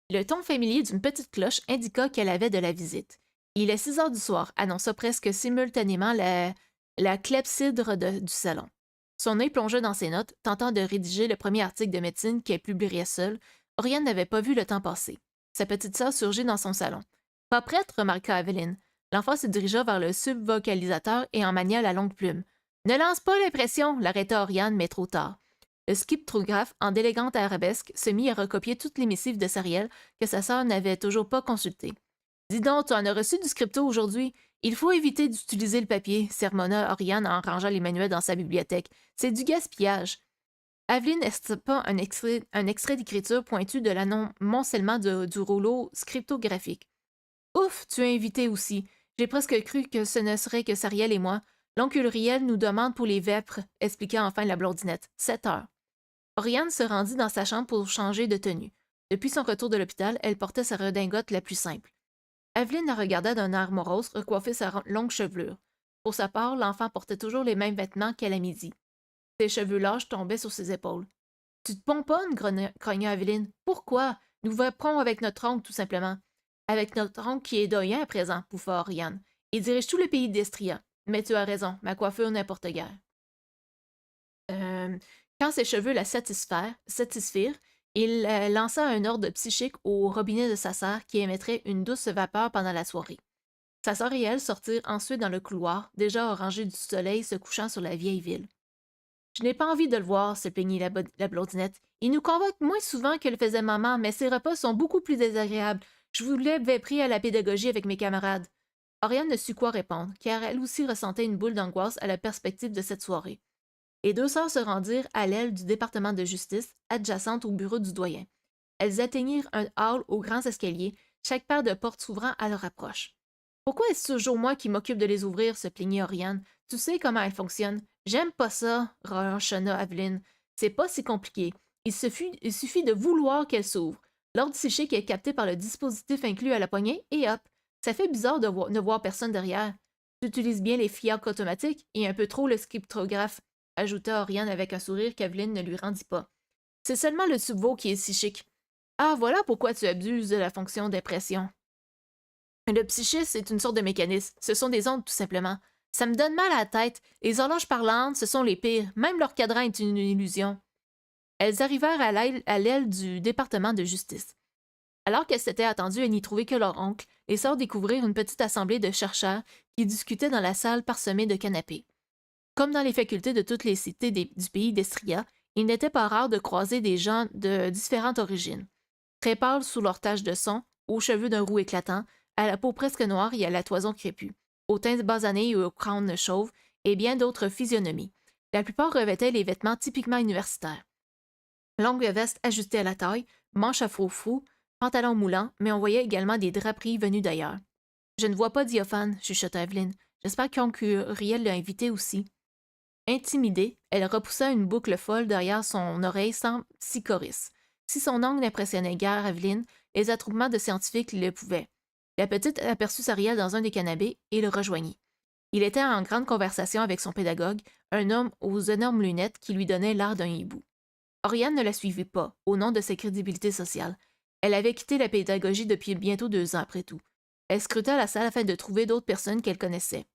Le ton familier d'une petite cloche indiqua qu'elle avait de la visite. Il est 6 heures du soir, annonça presque simultanément la clepsydre du salon. Son œil plongeait dans ses notes, tentant de rédiger le premier article de médecine qu'elle publierait seule. Oriane n'avait pas vu le temps passer. Sa petite sœur surgit dans son salon. Pas prête, remarqua Aveline. L'enfant se dirigea vers le subvocalisateur et en mania la longue plume. Ne lance pas l'impression, l'arrêta Oriane, mais trop tard. Le scriptographe, en d'élégante arabesque, se mit à recopier toutes les missives de Sariel que sa sœur n'avait toujours pas consultées. Dis donc, tu en as reçu du scripto aujourd'hui. Il faut éviter d'utiliser le papier, sermonna Oriane en rangeant les manuels dans sa bibliothèque. C'est du gaspillage. Aveline estapa un extrait d'écriture pointu de l'amoncellement du rouleau scriptographique. Ouf, tu es invité aussi. J'ai presque cru que ce ne serait que Sariel et moi. L'oncle Riel nous demande pour les vêpres, expliqua enfin la blondinette. 7 heures. Oriane se rendit dans sa chambre pour changer de tenue. Depuis son retour de l'hôpital, elle portait sa redingote la plus simple. Aveline la regarda d'un air morose recoiffer sa longue chevelure. Pour sa part, l'enfant portait toujours les mêmes vêtements qu'à la midi. Ses cheveux lâches tombaient sur ses épaules. Tu te pomponnes, grogna Aveline. Pourquoi? Nous vaperons avec notre oncle, tout simplement. Avec notre oncle qui est doyen à présent, pouffa Oriane. Il dirige tout le pays d'Estria. Mais tu as raison, ma coiffure n'importe guère. Quand ses cheveux la satisfirent, il lança un ordre psychique au robinet de sa sœur qui émettrait une douce vapeur pendant la soirée. Sa sœur et elle sortirent ensuite dans le couloir, déjà orangé du soleil se couchant sur la vieille ville. Je n'ai pas envie de le voir, se plaignit la blondinette. Il nous convoque moins souvent que le faisait maman, mais ses repas sont beaucoup plus désagréables. Je voulais pris à la pédagogie avec mes camarades. Oriane ne sut quoi répondre, car elle aussi ressentait une boule d'angoisse à la perspective de cette soirée. Les deux sœurs se rendirent à l'aile du département de justice, adjacente au bureau du doyen. Elles atteignirent un hall aux grands escaliers, chaque paire de portes s'ouvrant à leur approche. Pourquoi est-ce toujours moi qui m'occupe de les ouvrir, se plaignit Oriane. Tu sais comment elles fonctionnent. J'aime pas ça, ronchonna Aveline. C'est pas si compliqué. Il suffit de vouloir qu'elles s'ouvrent. L'ordre psychique est capté par le dispositif inclus à la poignée et hop. Ça fait bizarre de ne voir personne derrière. Tu utilises bien les fiacres automatiques et un peu trop le scriptographe, ajouta Oriane avec un sourire qu'Aveline ne lui rendit pas. C'est seulement le subvo qui est psychique. Ah, voilà pourquoi tu abuses de la fonction d'impression. Le psychisme est une sorte de mécanisme. Ce sont des ondes, tout simplement. Ça me donne mal à la tête. Les horloges parlantes, ce sont les pires. Même leur cadran est une illusion. Elles arrivèrent à l'aile du département de justice. Alors qu'elles s'étaient attendues à n'y trouver que leur oncle, les sœurs découvrirent une petite assemblée de chercheurs qui discutaient dans la salle parsemée de canapés. Comme dans les facultés de toutes les cités du pays d'Estria, il n'était pas rare de croiser des gens de différentes origines. Très pâles sous leur tache de sang, aux cheveux d'un roux éclatant, à la peau presque noire et à la toison crépue, au teint basané et au crâne chauve, et bien d'autres physionomies. La plupart revêtaient les vêtements typiquement universitaires. Longue veste ajustée à la taille, manches à froufrou, pantalon moulant, mais on voyait également des draperies venues d'ailleurs. Je ne vois pas Diophane, chuchota Evelyn. J'espère qu'Uriel l'a invité aussi. Intimidée, elle repoussa une boucle folle derrière son oreille sans psychoris. Si son ongle n'impressionnait guère Evelyn, les attroupements de scientifiques le pouvaient. La petite aperçut Sariel dans un des canapés et le rejoignit. Il était en grande conversation avec son pédagogue, un homme aux énormes lunettes qui lui donnait l'air d'un hibou. Oriane ne la suivit pas, au nom de sa crédibilité sociale. Elle avait quitté la pédagogie depuis bientôt 2 ans après tout. Elle scruta la salle afin de trouver d'autres personnes qu'elle connaissait.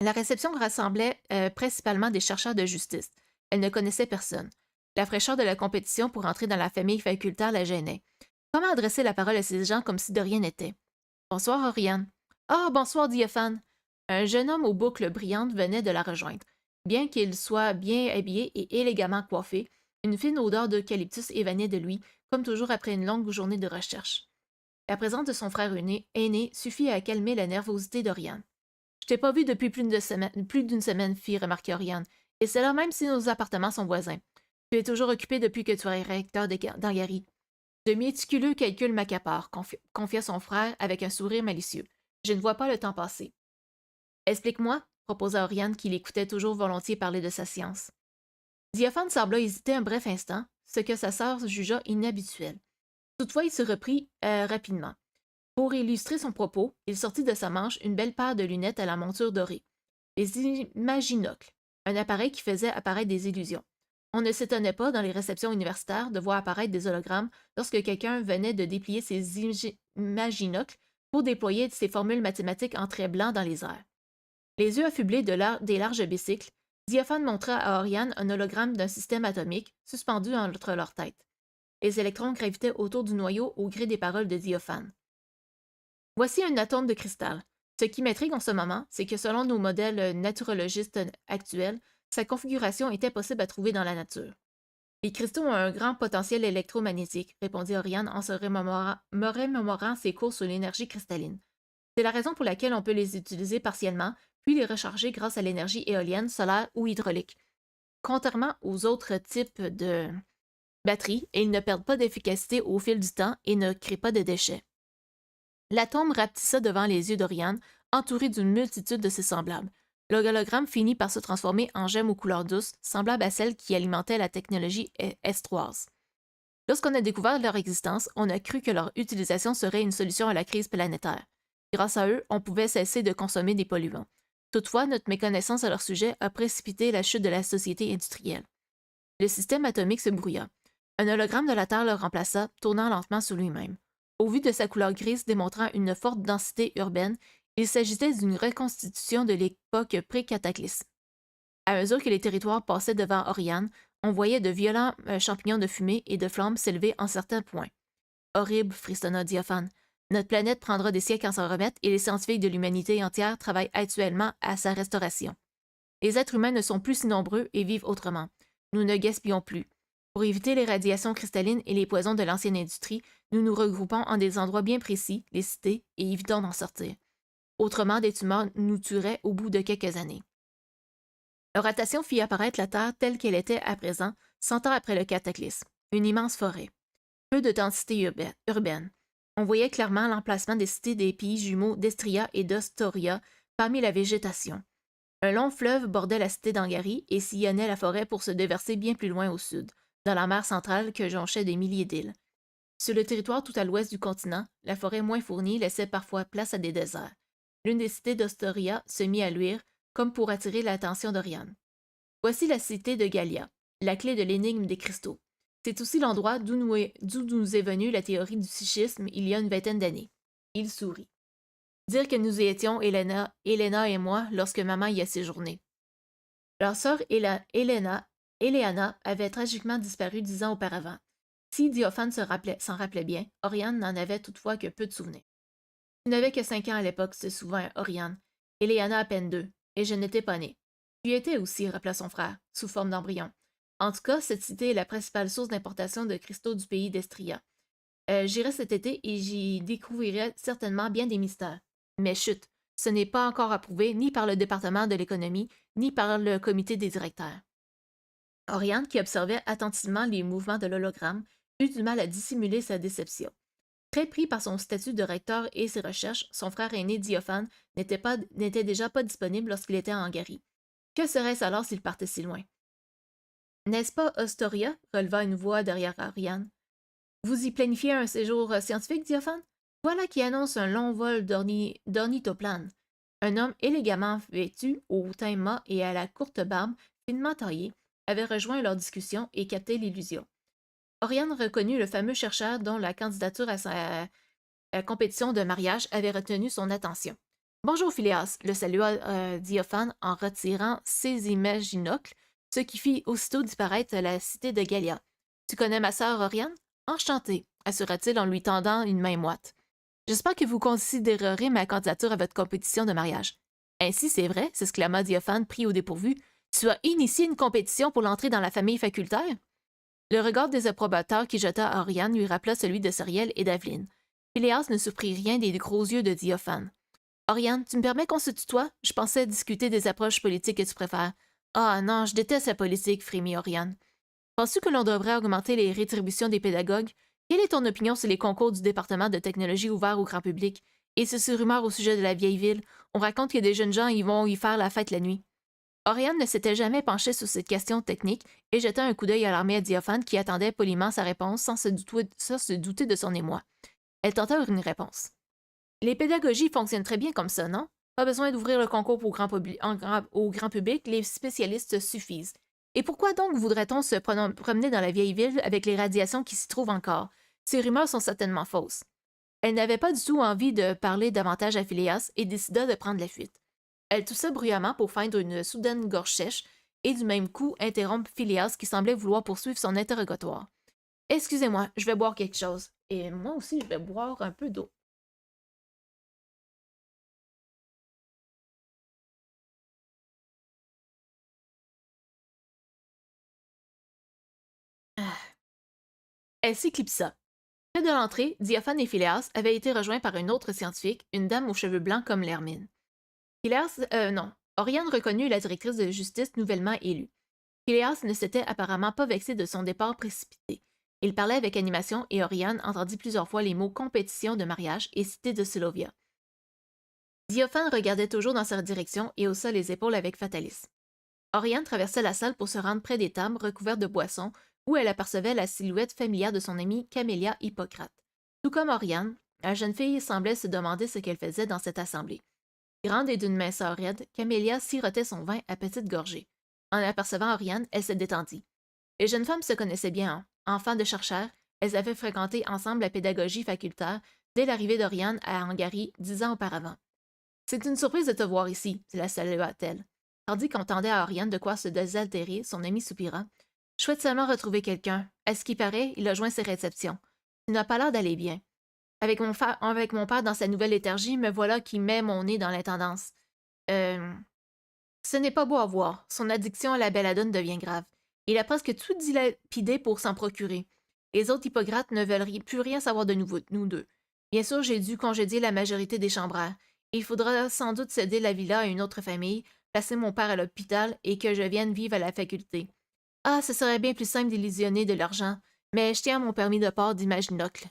La réception rassemblait principalement des chercheurs de justice. Elle ne connaissait personne. La fraîcheur de la compétition pour entrer dans la famille facultaire la gênait. Comment adresser la parole à ces gens comme si de rien n'était? Bonsoir, Oriane. Ah, bonsoir, Diophane. Un jeune homme aux boucles brillantes venait de la rejoindre. Bien qu'il soit bien habillé et élégamment coiffé, une fine odeur d'eucalyptus émanait de lui, comme toujours après une longue journée de recherche. La présence de son frère aîné suffit à calmer la nervosité d'Oriane. Je t'ai pas vu depuis plus d'une semaine, fit remarquer Oriane, et c'est là même si nos appartements sont voisins. Tu es toujours occupé depuis que tu es recteur d'Angary. De méticuleux calculs m'accaparent, confia son frère avec un sourire malicieux. Je ne vois pas le temps passer. Explique-moi, proposa Oriane qui l'écoutait toujours volontiers parler de sa science. Diophane sembla hésiter un bref instant, ce que sa sœur jugea inhabituel. Toutefois, il se reprit rapidement. Pour illustrer son propos, il sortit de sa manche une belle paire de lunettes à la monture dorée. Les imaginocles, un appareil qui faisait apparaître des illusions. On ne s'étonnait pas, dans les réceptions universitaires, de voir apparaître des hologrammes lorsque quelqu'un venait de déplier ses imaginocles pour déployer ses formules mathématiques en traits blancs dans les airs. Les yeux affublés des larges bicycles, Diophane montra à Oriane un hologramme d'un système atomique suspendu entre leurs têtes. Les électrons gravitaient autour du noyau au gré des paroles de Diophane. Voici un atome de cristal. Ce qui m'intrigue en ce moment, c'est que selon nos modèles naturologistes actuels, sa configuration était possible à trouver dans la nature. Les cristaux ont un grand potentiel électromagnétique, répondit Oriane en se remémorant ses cours sur l'énergie cristalline. C'est la raison pour laquelle on peut les utiliser partiellement, puis les recharger grâce à l'énergie éolienne, solaire ou hydraulique. Contrairement aux autres types de batteries, ils ne perdent pas d'efficacité au fil du temps et ne créent pas de déchets. L'atome rapetissa devant les yeux d'Oriane, entouré d'une multitude de ses semblables. L'hologramme finit par se transformer en gemme aux couleurs douces, semblables à celles qui alimentaient la technologie estroise. Lorsqu'on a découvert leur existence, on a cru que leur utilisation serait une solution à la crise planétaire. Grâce à eux, on pouvait cesser de consommer des polluants. Toutefois, notre méconnaissance à leur sujet a précipité la chute de la société industrielle. Le système atomique se brouilla. Un hologramme de la Terre le remplaça, tournant lentement sur lui-même. Au vu de sa couleur grise démontrant une forte densité urbaine, il s'agissait d'une reconstitution de l'époque pré-cataclysme. À mesure que les territoires passaient devant Oriane, on voyait de violents champignons de fumée et de flammes s'élever en certains points. Horrible, frissonna Diophane. Notre planète prendra des siècles à s'en remettre et les scientifiques de l'humanité entière travaillent actuellement à sa restauration. Les êtres humains ne sont plus si nombreux et vivent autrement. Nous ne gaspillons plus. Pour éviter les radiations cristallines et les poisons de l'ancienne industrie, nous nous regroupons en des endroits bien précis, les cités, et évitons d'en sortir. Autrement, des tumeurs nous tueraient au bout de quelques années. Leur rotation fit apparaître la Terre telle qu'elle était à présent, 100 ans après le cataclysme. Une immense forêt. Peu de densité urbaine. On voyait clairement l'emplacement des cités des pays jumeaux d'Estria et d'Ostoria parmi la végétation. Un long fleuve bordait la cité d'Angari et sillonnait la forêt pour se déverser bien plus loin au sud, dans la mer centrale que jonchaient des milliers d'îles. Sur le territoire tout à l'ouest du continent, la forêt moins fournie laissait parfois place à des déserts. L'une des cités d'Ostoria se mit à luire, comme pour attirer l'attention d'Oriane. Voici la cité de Gallia, la clé de l'énigme des cristaux. C'est aussi l'endroit d'où nous est venue la théorie du psychisme il y a une vingtaine d'années. Il sourit. Dire que nous y étions, Elena et moi, lorsque maman y a séjourné. Leur sœur Eleana avait tragiquement disparu 10 ans auparavant. Si Diophane s'en rappelait bien, Oriane n'en avait toutefois que peu de souvenirs. Tu n'avais que 5 ans à l'époque, se souvint Oriane. Eleana à peine 2, et je n'étais pas née. Tu y étais aussi, rappela son frère, sous forme d'embryon. En tout cas, cette cité est la principale source d'importation de cristaux du pays d'Estria. J'irai cet été et j'y découvrirai certainement bien des mystères. Mais chut, ce n'est pas encore approuvé ni par le département de l'économie, ni par le comité des directeurs. Oriane, qui observait attentivement les mouvements de l'hologramme, eut du mal à dissimuler sa déception. Très pris par son statut de recteur et ses recherches, son frère aîné Diophane n'était déjà pas disponible lorsqu'il était en Hongrie. Que serait-ce alors s'il partait si loin? N'est-ce pas Ostoria? Releva une voix derrière Oriane. Vous y planifiez un séjour scientifique, Diophane? Voilà qui annonce un long vol d'ornithoplane. Un homme élégamment vêtu, au teint mat et à la courte barbe, finement taillée, avait rejoint leur discussion et capté l'illusion. Oriane reconnut le fameux chercheur dont la candidature à la compétition de mariage avait retenu son attention. Bonjour Phileas, le salua Diophane en retirant ses imaginocles, ce qui fit aussitôt disparaître la cité de Gallia. Tu connais ma sœur Oriane? Enchanté, assura-t-il en lui tendant une main moite. J'espère que vous considérerez ma candidature à votre compétition de mariage. Ainsi, c'est vrai, s'exclama Diophane, pris au dépourvu. Tu as initié une compétition pour l'entrée dans la famille facultaire? Le regard désapprobateur qui jeta à Oriane lui rappela celui de Sariel et d'Aveline. Phileas ne surprit rien des gros yeux de Diophane. Oriane, tu me permets qu'on se tutoie? Je pensais discuter des approches politiques que tu préfères. Ah non, je déteste la politique, frémit Oriane. Penses-tu que l'on devrait augmenter les rétributions des pédagogues? Quelle est ton opinion sur les concours du département de technologie ouverts au grand public? Et sur ces rumeurs au sujet de la vieille ville? On raconte que des jeunes gens y vont y faire la fête la nuit. Oriane ne s'était jamais penchée sur cette question technique et jeta un coup d'œil alarmé à Diophane qui attendait poliment sa réponse sans se douter de son émoi. Elle tenta une réponse. Les pédagogies fonctionnent très bien comme ça, non? Pas besoin d'ouvrir le concours au grand public, les spécialistes suffisent. Et pourquoi donc voudrait-on se promener dans la vieille ville avec les radiations qui s'y trouvent encore? Ces rumeurs sont certainement fausses. Elle n'avait pas du tout envie de parler davantage à Phileas et décida de prendre la fuite. Elle toussa bruyamment pour feindre une soudaine gorge sèche et du même coup interrompre Phileas qui semblait vouloir poursuivre son interrogatoire. Excusez-moi, je vais boire quelque chose. Et moi aussi, je vais boire un peu d'eau. Elle s'éclipsa. Près de l'entrée, Diaphane et Phileas avaient été rejoints par une autre scientifique, une dame aux cheveux blancs comme l'hermine. Phileas, non. Oriane reconnut la directrice de justice nouvellement élue. Phileas ne s'était apparemment pas vexé de son départ précipité. Il parlait avec animation et Oriane entendit plusieurs fois les mots compétition de mariage et cité de Solovia. Diophane regardait toujours dans sa direction et haussa les épaules avec fatalisme. Oriane traversait la salle pour se rendre près des tables recouvertes de boissons où elle apercevait la silhouette familière de son amie Camélia Hippocrate. Tout comme Oriane, la jeune fille semblait se demander ce qu'elle faisait dans cette assemblée. Grande et d'une minceur raide, Camélia sirotait son vin à petites gorgées. En apercevant Oriane, elle se détendit. Les jeunes femmes se connaissaient bien. Hein? Enfants de chercheurs, elles avaient fréquenté ensemble la pédagogie facultaire dès l'arrivée d'Oriane à Hongrie 10 ans auparavant. C'est une surprise de te voir ici, dit la salua-t-elle. Tandis qu'on tendait à Oriane de quoi se désaltérer, son ami soupira. Je souhaite seulement retrouver quelqu'un. À ce qui paraît, il a joint ses réceptions. Tu n'as pas l'air d'aller bien. Avec mon père dans sa nouvelle léthargie, me voilà qui met mon nez dans l'intendance. Ce n'est pas beau à voir. Son addiction à la belladone devient grave. Il a presque tout dilapidé pour s'en procurer. Les autres Hippocrates ne veulent plus rien savoir de nous deux. Bien sûr, j'ai dû congédier la majorité des chambraires. Il faudra sans doute céder la villa à une autre famille, placer mon père à l'hôpital et que je vienne vivre à la faculté. Ah, ce serait bien plus simple d'illusionner de l'argent, mais je tiens à mon permis de port d'imaginocle.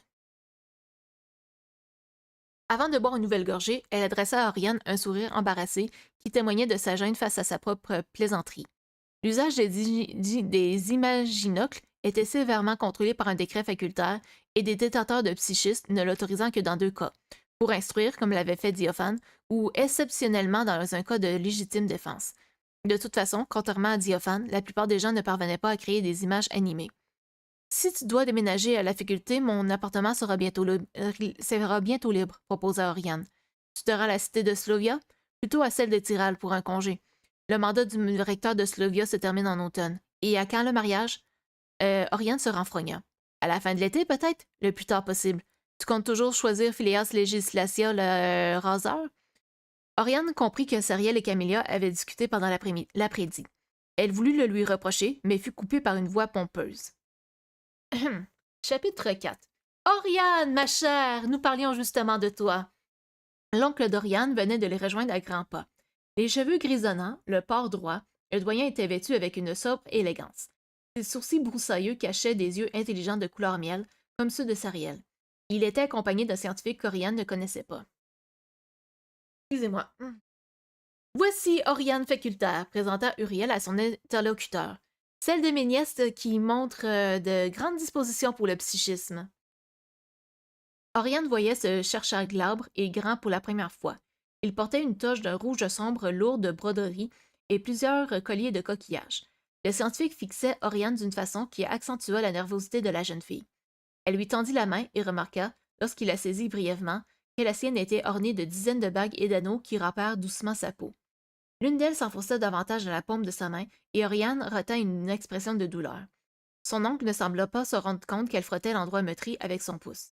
Avant de boire une nouvelle gorgée, elle adressa à Oriane un sourire embarrassé qui témoignait de sa gêne face à sa propre plaisanterie. L'usage des imaginocles était sévèrement contrôlé par un décret facultaire et des détenteurs de psychistes ne l'autorisant que dans 2 cas, pour instruire, comme l'avait fait Diophane, ou exceptionnellement dans un cas de légitime défense. De toute façon, contrairement à Diophane, la plupart des gens ne parvenaient pas à créer des images animées. Si tu dois déménager à la faculté, mon appartement sera bientôt libre, proposa Oriane. Tu seras à la cité de Slovia, plutôt à celle de Tyrol pour un congé. Le mandat du recteur de Slovia se termine en automne. Et à quand le mariage? Oriane se renfrogna. À la fin de l'été, peut-être? Le plus tard possible. Tu comptes toujours choisir Phileas Legislatia le raseur? Oriane comprit que Sariel et Camélia avaient discuté pendant l'après-midi. Elle voulut le lui reprocher, mais fut coupée par une voix pompeuse. Chapitre 4. Oriane, ma chère, nous parlions justement de toi. L'oncle d'Oriane venait de les rejoindre à grands pas. Les cheveux grisonnants, le port droit, le doyen était vêtu avec une sobre élégance. Ses sourcils broussailleux cachaient des yeux intelligents de couleur miel, comme ceux de Sariel. Il était accompagné d'un scientifique qu'Oriane ne connaissait pas. Excusez-moi. Voici Oriane Facultaire, présenta Uriel à son interlocuteur. Celle de mes nièces qui montre de grandes dispositions pour le psychisme. Oriane voyait ce chercheur glabre et grand pour la première fois. Il portait une toge d'un rouge sombre lourde de broderie et plusieurs colliers de coquillages. Le scientifique fixait Oriane d'une façon qui accentua la nervosité de la jeune fille. Elle lui tendit la main et remarqua, lorsqu'il la saisit brièvement, que la sienne était ornée de dizaines de bagues et d'anneaux qui râpèrent doucement sa peau. L'une d'elles s'enfonça davantage dans la paume de sa main et Oriane retint une expression de douleur. Son oncle ne sembla pas se rendre compte qu'elle frottait l'endroit meurtri avec son pouce.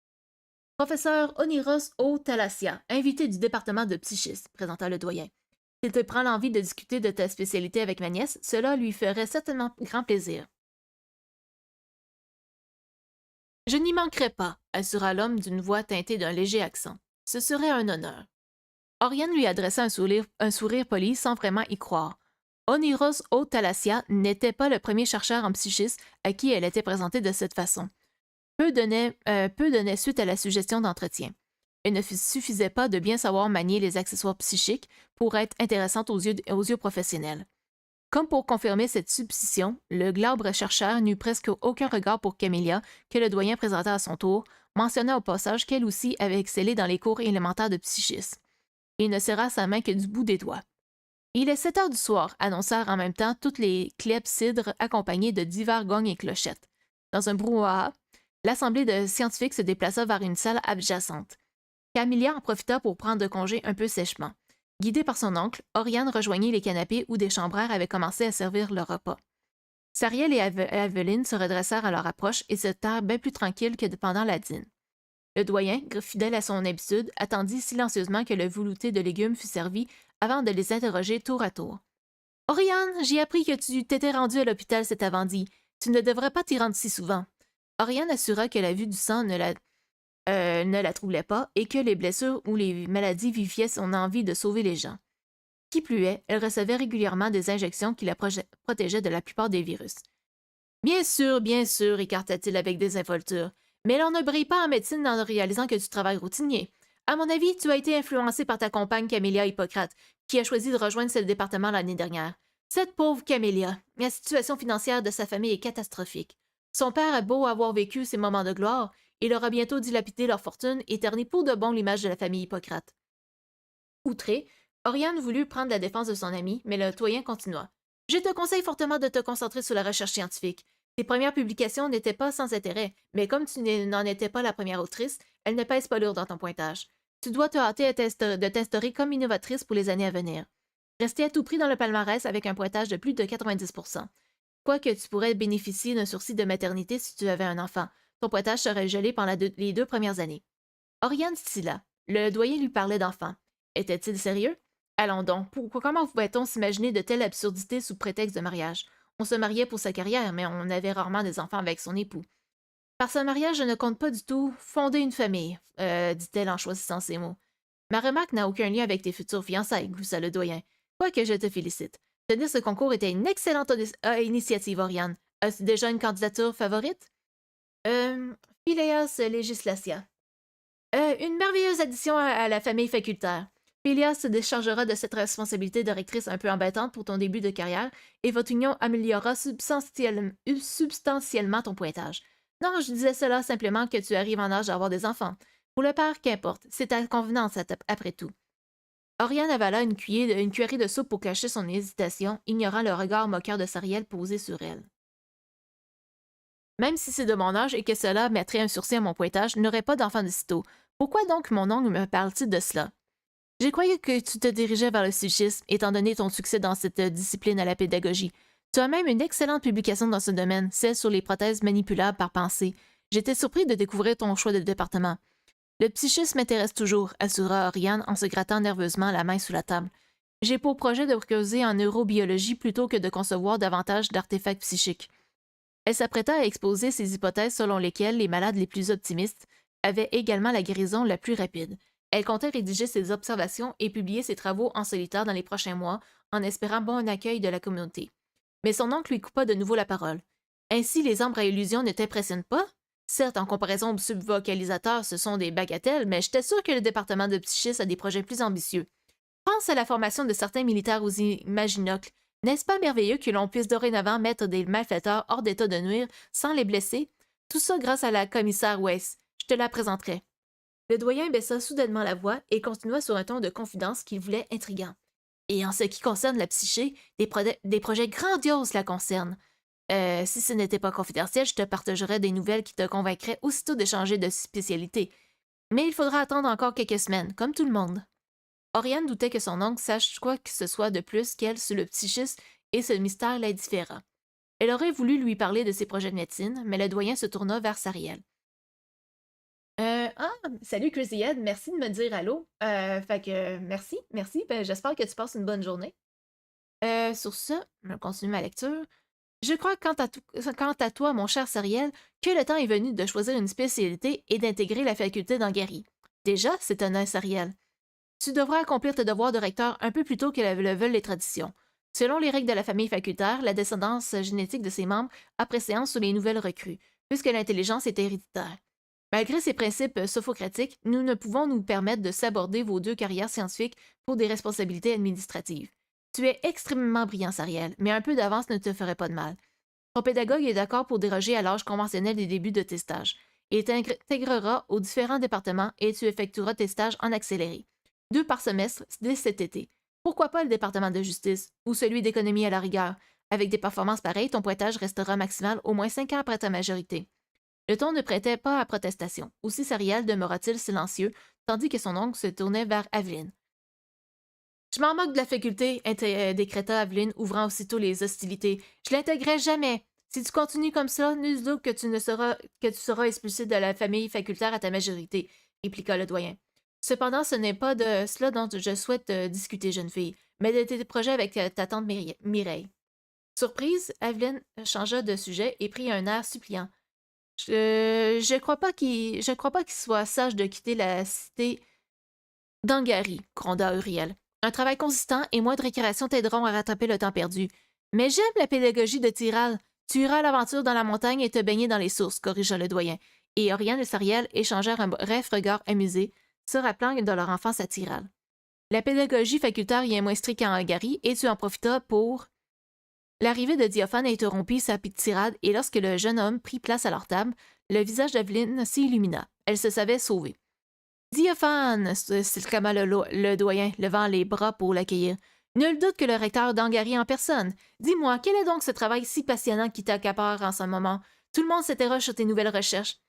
Professeur Oniros O. Thalassia, invité du département de psychisme, présenta le doyen. S'il te prend l'envie de discuter de ta spécialité avec ma nièce, cela lui ferait certainement grand plaisir. Je n'y manquerai pas, assura l'homme d'une voix teintée d'un léger accent. Ce serait un honneur. Oriane lui adressa un sourire poli sans vraiment y croire. Oniros O. Thalassia n'était pas le premier chercheur en psychisme à qui elle était présentée de cette façon. Peu donnaient suite à la suggestion d'entretien. Il ne suffisait pas de bien savoir manier les accessoires psychiques pour être intéressante aux yeux professionnels. Comme pour confirmer cette supposition, le glabre chercheur n'eut presque aucun regard pour Camélia, que le doyen présenta à son tour, mentionna au passage qu'elle aussi avait excellé dans les cours élémentaires de psychisme. Il ne serra sa main que du bout des doigts. Il est 7 heures du soir, annoncèrent en même temps toutes les clepsydres accompagnés de divers gongs et clochettes. Dans un brouhaha, l'assemblée de scientifiques se déplaça vers une salle adjacente. Camélia en profita pour prendre congé un peu sèchement. Guidée par son oncle, Oriane rejoignit les canapés où des chambrères avaient commencé à servir le repas. Sariel et Aveline se redressèrent à leur approche et se tinrent bien plus tranquilles que pendant la dîne. Le doyen, fidèle à son habitude, attendit silencieusement que le velouté de légumes fût servi avant de les interroger tour à tour. « Oriane, j'ai appris que tu t'étais rendue à l'hôpital cet avant-midi. Tu ne devrais pas t'y rendre si souvent. » Oriane assura que la vue du sang ne la troublait pas et que les blessures ou les maladies vivifiaient son envie de sauver les gens. Qui plus est, elle recevait régulièrement des injections qui la protégeaient de la plupart des virus. Bien sûr, écarta-t-il avec désinvolture, mais l'on ne brille pas en médecine en réalisant que tu travailles routinier. À mon avis, tu as été influencé par ta compagne Camélia Hippocrate, qui a choisi de rejoindre ce département l'année dernière. Cette pauvre Camélia, la situation financière de sa famille est catastrophique. Son père a beau avoir vécu ses moments de gloire, il aura bientôt dilapidé leur fortune et terni pour de bon l'image de la famille Hippocrate. Outré, Oriane voulut prendre la défense de son ami, mais le doyen continua. Je te conseille fortement de te concentrer sur la recherche scientifique. Tes premières publications n'étaient pas sans intérêt, mais comme tu n'en étais pas la première autrice, elles ne pèsent pas lourd dans ton pointage. Tu dois te hâter de t'instaurer comme innovatrice pour les années à venir. Rester à tout prix dans le palmarès avec un pointage de plus de 90%. Quoique tu pourrais bénéficier d'un sursis de maternité si tu avais un enfant, ton pointage serait gelé pendant les 2 premières années. Oriane stilla. Le doyen lui parlait d'enfant. Était-il sérieux? Allons donc, comment pouvait-on s'imaginer de telles absurdités sous prétexte de mariage? On se mariait pour sa carrière, mais on avait rarement des enfants avec son époux. Par ce mariage, je ne compte pas du tout fonder une famille, dit-elle en choisissant ses mots. Ma remarque n'a aucun lien avec tes futures fiançailles, gloussa le doyen. Quoique je te félicite. Tenir ce concours était une excellente initiative, Oriane. As-tu déjà une candidature favorite? Phileas Legislatia. Une merveilleuse addition à la famille facultaire. Phileas se déchargera de cette responsabilité de rectrice un peu embêtante pour ton début de carrière et votre union améliorera substantiellement ton pointage. Non, je disais cela simplement que tu arrives en âge d'avoir des enfants. Pour le père, qu'importe, c'est à convenance après tout. Oriane avala une cuillerée de soupe pour cacher son hésitation, ignorant le regard moqueur de Sariel posé sur elle. Même si c'est de mon âge et que cela mettrait un sursis à mon pointage, je n'aurais pas d'enfant de sitôt. Pourquoi donc mon oncle me parle-t-il de cela? J'ai croyé que tu te dirigeais vers le psychisme, étant donné ton succès dans cette discipline à la pédagogie. Tu as même une excellente publication dans ce domaine, celle sur les prothèses manipulables par pensée. J'étais surpris de découvrir ton choix de département. Le psychisme m'intéresse toujours, assura Oriane en se grattant nerveusement la main sous la table. J'ai pour projet de creuser en neurobiologie plutôt que de concevoir davantage d'artefacts psychiques. Elle s'apprêta à exposer ses hypothèses selon lesquelles les malades les plus optimistes avaient également la guérison la plus rapide. Elle comptait rédiger ses observations et publier ses travaux en solitaire dans les prochains mois, en espérant bon accueil de la communauté. Mais son oncle lui coupa de nouveau la parole. Ainsi, les arbres à illusions ne t'impressionnent pas? Certes, en comparaison aux subvocalisateurs, ce sont des bagatelles, mais j'étais sûre que le département de psychisme a des projets plus ambitieux. Pense à la formation de certains militaires aux imaginocles. N'est-ce pas merveilleux que l'on puisse dorénavant mettre des malfaiteurs hors d'état de nuire sans les blesser? Tout ça grâce à la commissaire Weiss. Je te la présenterai. Le doyen baissa soudainement la voix et continua sur un ton de confidence qu'il voulait intriguant. Et en ce qui concerne la psyché, des projets grandioses la concernent. Si ce n'était pas confidentiel, je te partagerais des nouvelles qui te convaincraient aussitôt de changer de spécialité. Mais il faudra attendre encore quelques semaines, comme tout le monde. Oriane doutait que son oncle sache quoi que ce soit de plus qu'elle sur le psychisme et ce mystère l'indifféra. Elle aurait voulu lui parler de ses projets de médecine, mais le doyen se tourna vers Sariel. Salut Crazy Ed, merci de me dire allô. Merci. Ben, j'espère que tu passes une bonne journée. Sur ce, je continue ma lecture. Je crois quant à toi, mon cher Sariel, que le temps est venu de choisir une spécialité et d'intégrer la faculté d'Angary. Déjà, c'est un Sariel. Tu devras accomplir tes devoirs de recteur un peu plus tôt que le veulent les traditions. Selon les règles de la famille facultaire, la descendance génétique de ses membres a préséance sur les nouvelles recrues. puisque l'intelligence est héréditaire. Malgré ces principes sophocratiques, nous ne pouvons nous permettre de saborder vos 2 carrières scientifiques pour des responsabilités administratives. Tu es extrêmement brillant, Sariel, mais un peu d'avance ne te ferait pas de mal. Ton pédagogue est d'accord pour déroger à l'âge conventionnel des débuts de tes stages. Il t'intégrera aux différents départements et tu effectueras tes stages en accéléré. 2 par semestre dès cet été. Pourquoi pas le département de justice ou celui d'économie à la rigueur? Avec des performances pareilles, ton pointage restera maximal au moins 5 ans après ta majorité. Le ton ne prêtait pas à protestation. Aussi Sariel demeura-t-il silencieux, tandis que son oncle se tournait vers Aveline. Je m'en moque de la faculté, décréta Aveline, ouvrant aussitôt les hostilités. Je l'intégrerai jamais. Si tu continues comme ça, nul doute que tu seras expulsé de la famille facultaire à ta majorité, répliqua le doyen. Cependant, ce n'est pas de cela dont je souhaite discuter, jeune fille, mais de tes projets avec ta tante Mireille. Surprise, Aveline changea de sujet et prit un air suppliant. Je crois pas qu'il soit sage de quitter la cité d'Angari, gronda Uriel. Un travail consistant et moins de récréation t'aideront à rattraper le temps perdu. Mais j'aime la pédagogie de Tyral. Tu iras à l'aventure dans la montagne et te baigner dans les sources, corrigea le doyen. Et Oriane et Sariel échangèrent un bref regard amusé, se rappelant de leur enfance à Tyral. La pédagogie facultaire y est moins stricte qu'à Angari et tu en profitas pour... L'arrivée de Diophane interrompit sa petite tirade et lorsque le jeune homme prit place à leur table, le visage d'Eveline s'illumina. Elle se savait sauvée. Diophane, s'exclama le doyen, levant les bras pour l'accueillir. Nul doute que le recteur d'Angari en personne. Dis-moi, quel est donc ce travail si passionnant qui t'accapare en ce moment? Tout le monde s'interroge sur tes nouvelles recherches.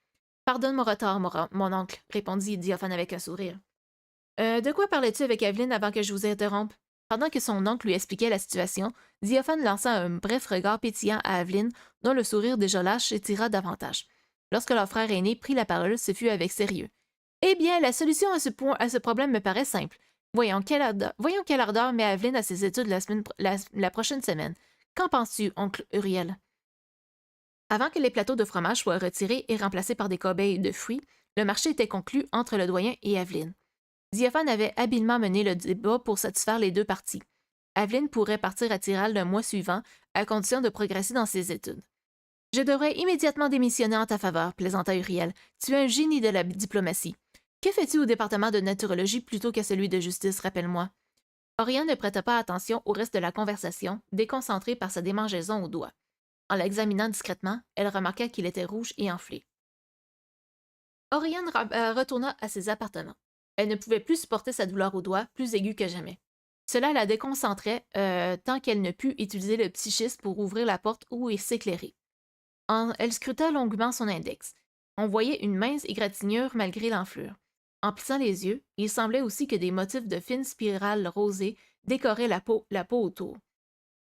Pardonne mon retard, mon oncle, répondit Diophane avec un sourire. De quoi parlais-tu avec Aveline avant que je vous interrompe? Pendant que son oncle lui expliquait la situation, Diophane lança un bref regard pétillant à Aveline, dont le sourire déjà lâche s'étira davantage. Lorsque leur frère aîné prit la parole, ce fut avec sérieux. Eh bien, la solution à ce problème me paraît simple. Voyons quelle ardeur met Aveline à ses études la prochaine semaine. Qu'en penses-tu, oncle Uriel? Avant que les plateaux de fromage soient retirés et remplacés par des corbeilles de fruits, le marché était conclu entre le doyen et Aveline. Diophane avait habilement mené le débat pour satisfaire les 2 parties. Aveline pourrait partir à Tyral le mois suivant, à condition de progresser dans ses études. Je devrais immédiatement démissionner en ta faveur, plaisanta Uriel. Tu es un génie de la diplomatie. Que fais-tu au département de naturologie plutôt qu'à celui de justice, rappelle-moi? Oriane ne prêta pas attention au reste de la conversation, déconcentrée par sa démangeaison au doigt. En l'examinant discrètement, elle remarqua qu'il était rouge et enflé. Oriane retourna à ses appartements. Elle ne pouvait plus supporter sa douleur au doigt, plus aiguë que jamais. Cela la déconcentrait tant qu'elle ne put utiliser le psychisme pour ouvrir la porte ou s'éclairer. Elle scruta longuement son index. On voyait une mince égratignure malgré l'enflure. En plissant les yeux, il semblait aussi que des motifs de fines spirales rosées décoraient la peau autour.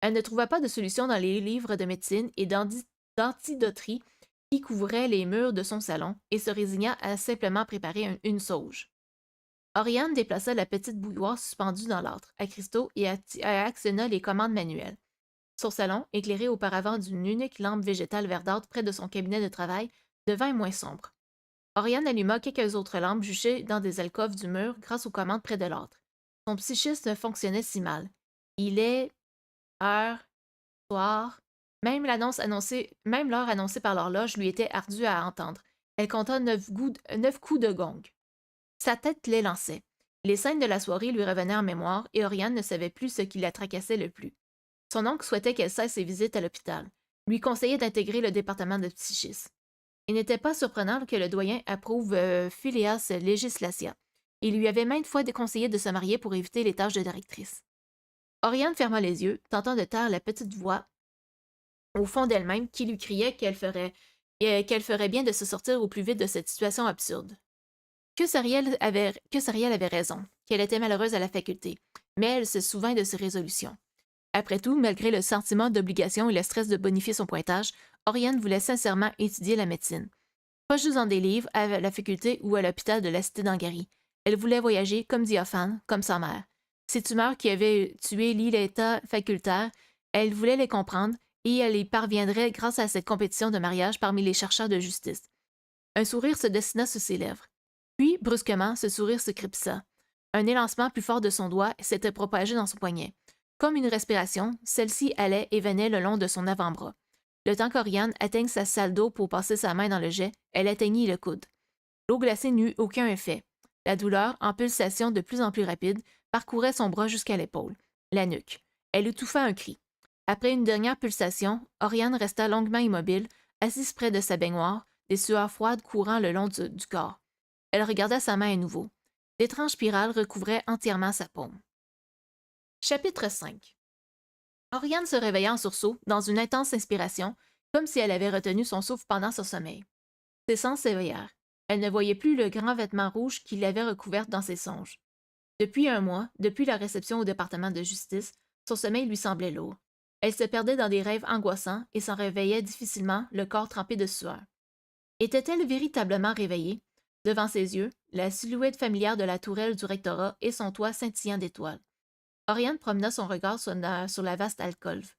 Elle ne trouva pas de solution dans les livres de médecine et d'antidoterie qui couvraient les murs de son salon et se résigna à simplement préparer une sauge. Oriane déplaça la petite bouilloire suspendue dans l'âtre, à cristaux et actionna les commandes manuelles. Son salon, éclairé auparavant d'une unique lampe végétale verdâtre près de son cabinet de travail, devint moins sombre. Oriane alluma quelques autres lampes juchées dans des alcôves du mur grâce aux commandes près de l'âtre. Son psychisme fonctionnait si mal. Il est... heure... soir... Même l'heure annoncée par l'horloge lui était ardue à entendre. Elle compta 9 coups de gong. Sa tête l'élançait. Les scènes de la soirée lui revenaient en mémoire et Oriane ne savait plus ce qui la tracassait le plus. Son oncle souhaitait qu'elle cesse ses visites à l'hôpital, lui conseillait d'intégrer le département de psychisme. Il n'était pas surprenant que le doyen approuve Phileas Legislatia. Il lui avait maintes fois déconseillé de se marier pour éviter les tâches de directrice. Oriane ferma les yeux, tentant de taire la petite voix au fond d'elle-même qui lui criait qu'elle ferait bien de se sortir au plus vite de cette situation absurde. Que Sariel avait raison, qu'elle était malheureuse à la faculté, mais elle se souvint de ses résolutions. Après tout, malgré le sentiment d'obligation et le stress de bonifier son pointage, Oriane voulait sincèrement étudier la médecine. Pas juste dans des livres, à la faculté ou à l'hôpital de la cité d'Angari. Elle voulait voyager comme Diophane, comme sa mère. Ces tumeurs qui avaient tué l'état facultaire, elle voulait les comprendre et elle y parviendrait grâce à cette compétition de mariage parmi les chercheurs de justice. Un sourire se dessina sur ses lèvres. Puis, brusquement, ce sourire se crépissa. Un élancement plus fort de son doigt s'était propagé dans son poignet. Comme une respiration, celle-ci allait et venait le long de son avant-bras. Le temps qu'Oriane atteigne sa salle d'eau pour passer sa main dans le jet, elle atteignit le coude. L'eau glacée n'eut aucun effet. La douleur, en pulsation de plus en plus rapide, parcourait son bras jusqu'à l'épaule, la nuque. Elle étouffa un cri. Après une dernière pulsation, Oriane resta longuement immobile, assise près de sa baignoire, des sueurs froides courant le long du corps. Elle regarda sa main à nouveau. D'étranges spirales recouvraient entièrement sa paume. Chapitre 5. Oriane se réveilla en sursaut, dans une intense inspiration, comme si elle avait retenu son souffle pendant son sommeil. Ses sens s'éveillèrent. Elle ne voyait plus le grand vêtement rouge qui l'avait recouverte dans ses songes. Depuis un mois, depuis la réception au département de justice, son sommeil lui semblait lourd. Elle se perdait dans des rêves angoissants et s'en réveillait difficilement, le corps trempé de sueur. Était-elle véritablement réveillée? Devant ses yeux, la silhouette familière de la tourelle du rectorat et son toit scintillant d'étoiles. Oriane promena son regard sur la vaste alcôve.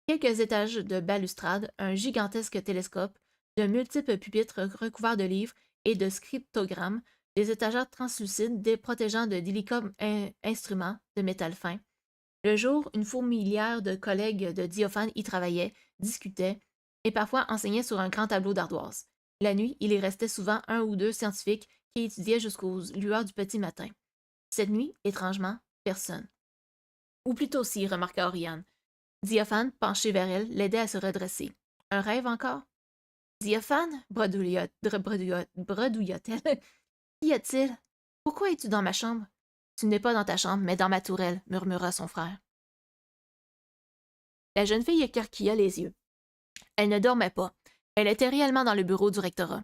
Quelques étages de balustrade, un gigantesque télescope, de multiples pupitres recouverts de livres et de scriptogrammes, des étagères translucides protégeant de délicats instruments de métal fin. Le jour, une fourmilière de collègues de Diophane y travaillaient, discutaient et parfois enseignaient sur un grand tableau d'ardoise. La nuit, il y restait souvent un ou deux scientifiques qui étudiaient jusqu'aux lueurs du petit matin. Cette nuit, étrangement, personne. Ou plutôt si, remarqua Oriane. Diophane, penché vers elle, l'aidait à se redresser. Un rêve encore? Diophane, bredouilla-t-elle. Qu'y a-t-il? Pourquoi es-tu dans ma chambre? Tu n'es pas dans ta chambre, mais dans ma tourelle, murmura son frère. La jeune fille écarquilla les yeux. Elle ne dormait pas. Elle était réellement dans le bureau du rectorat.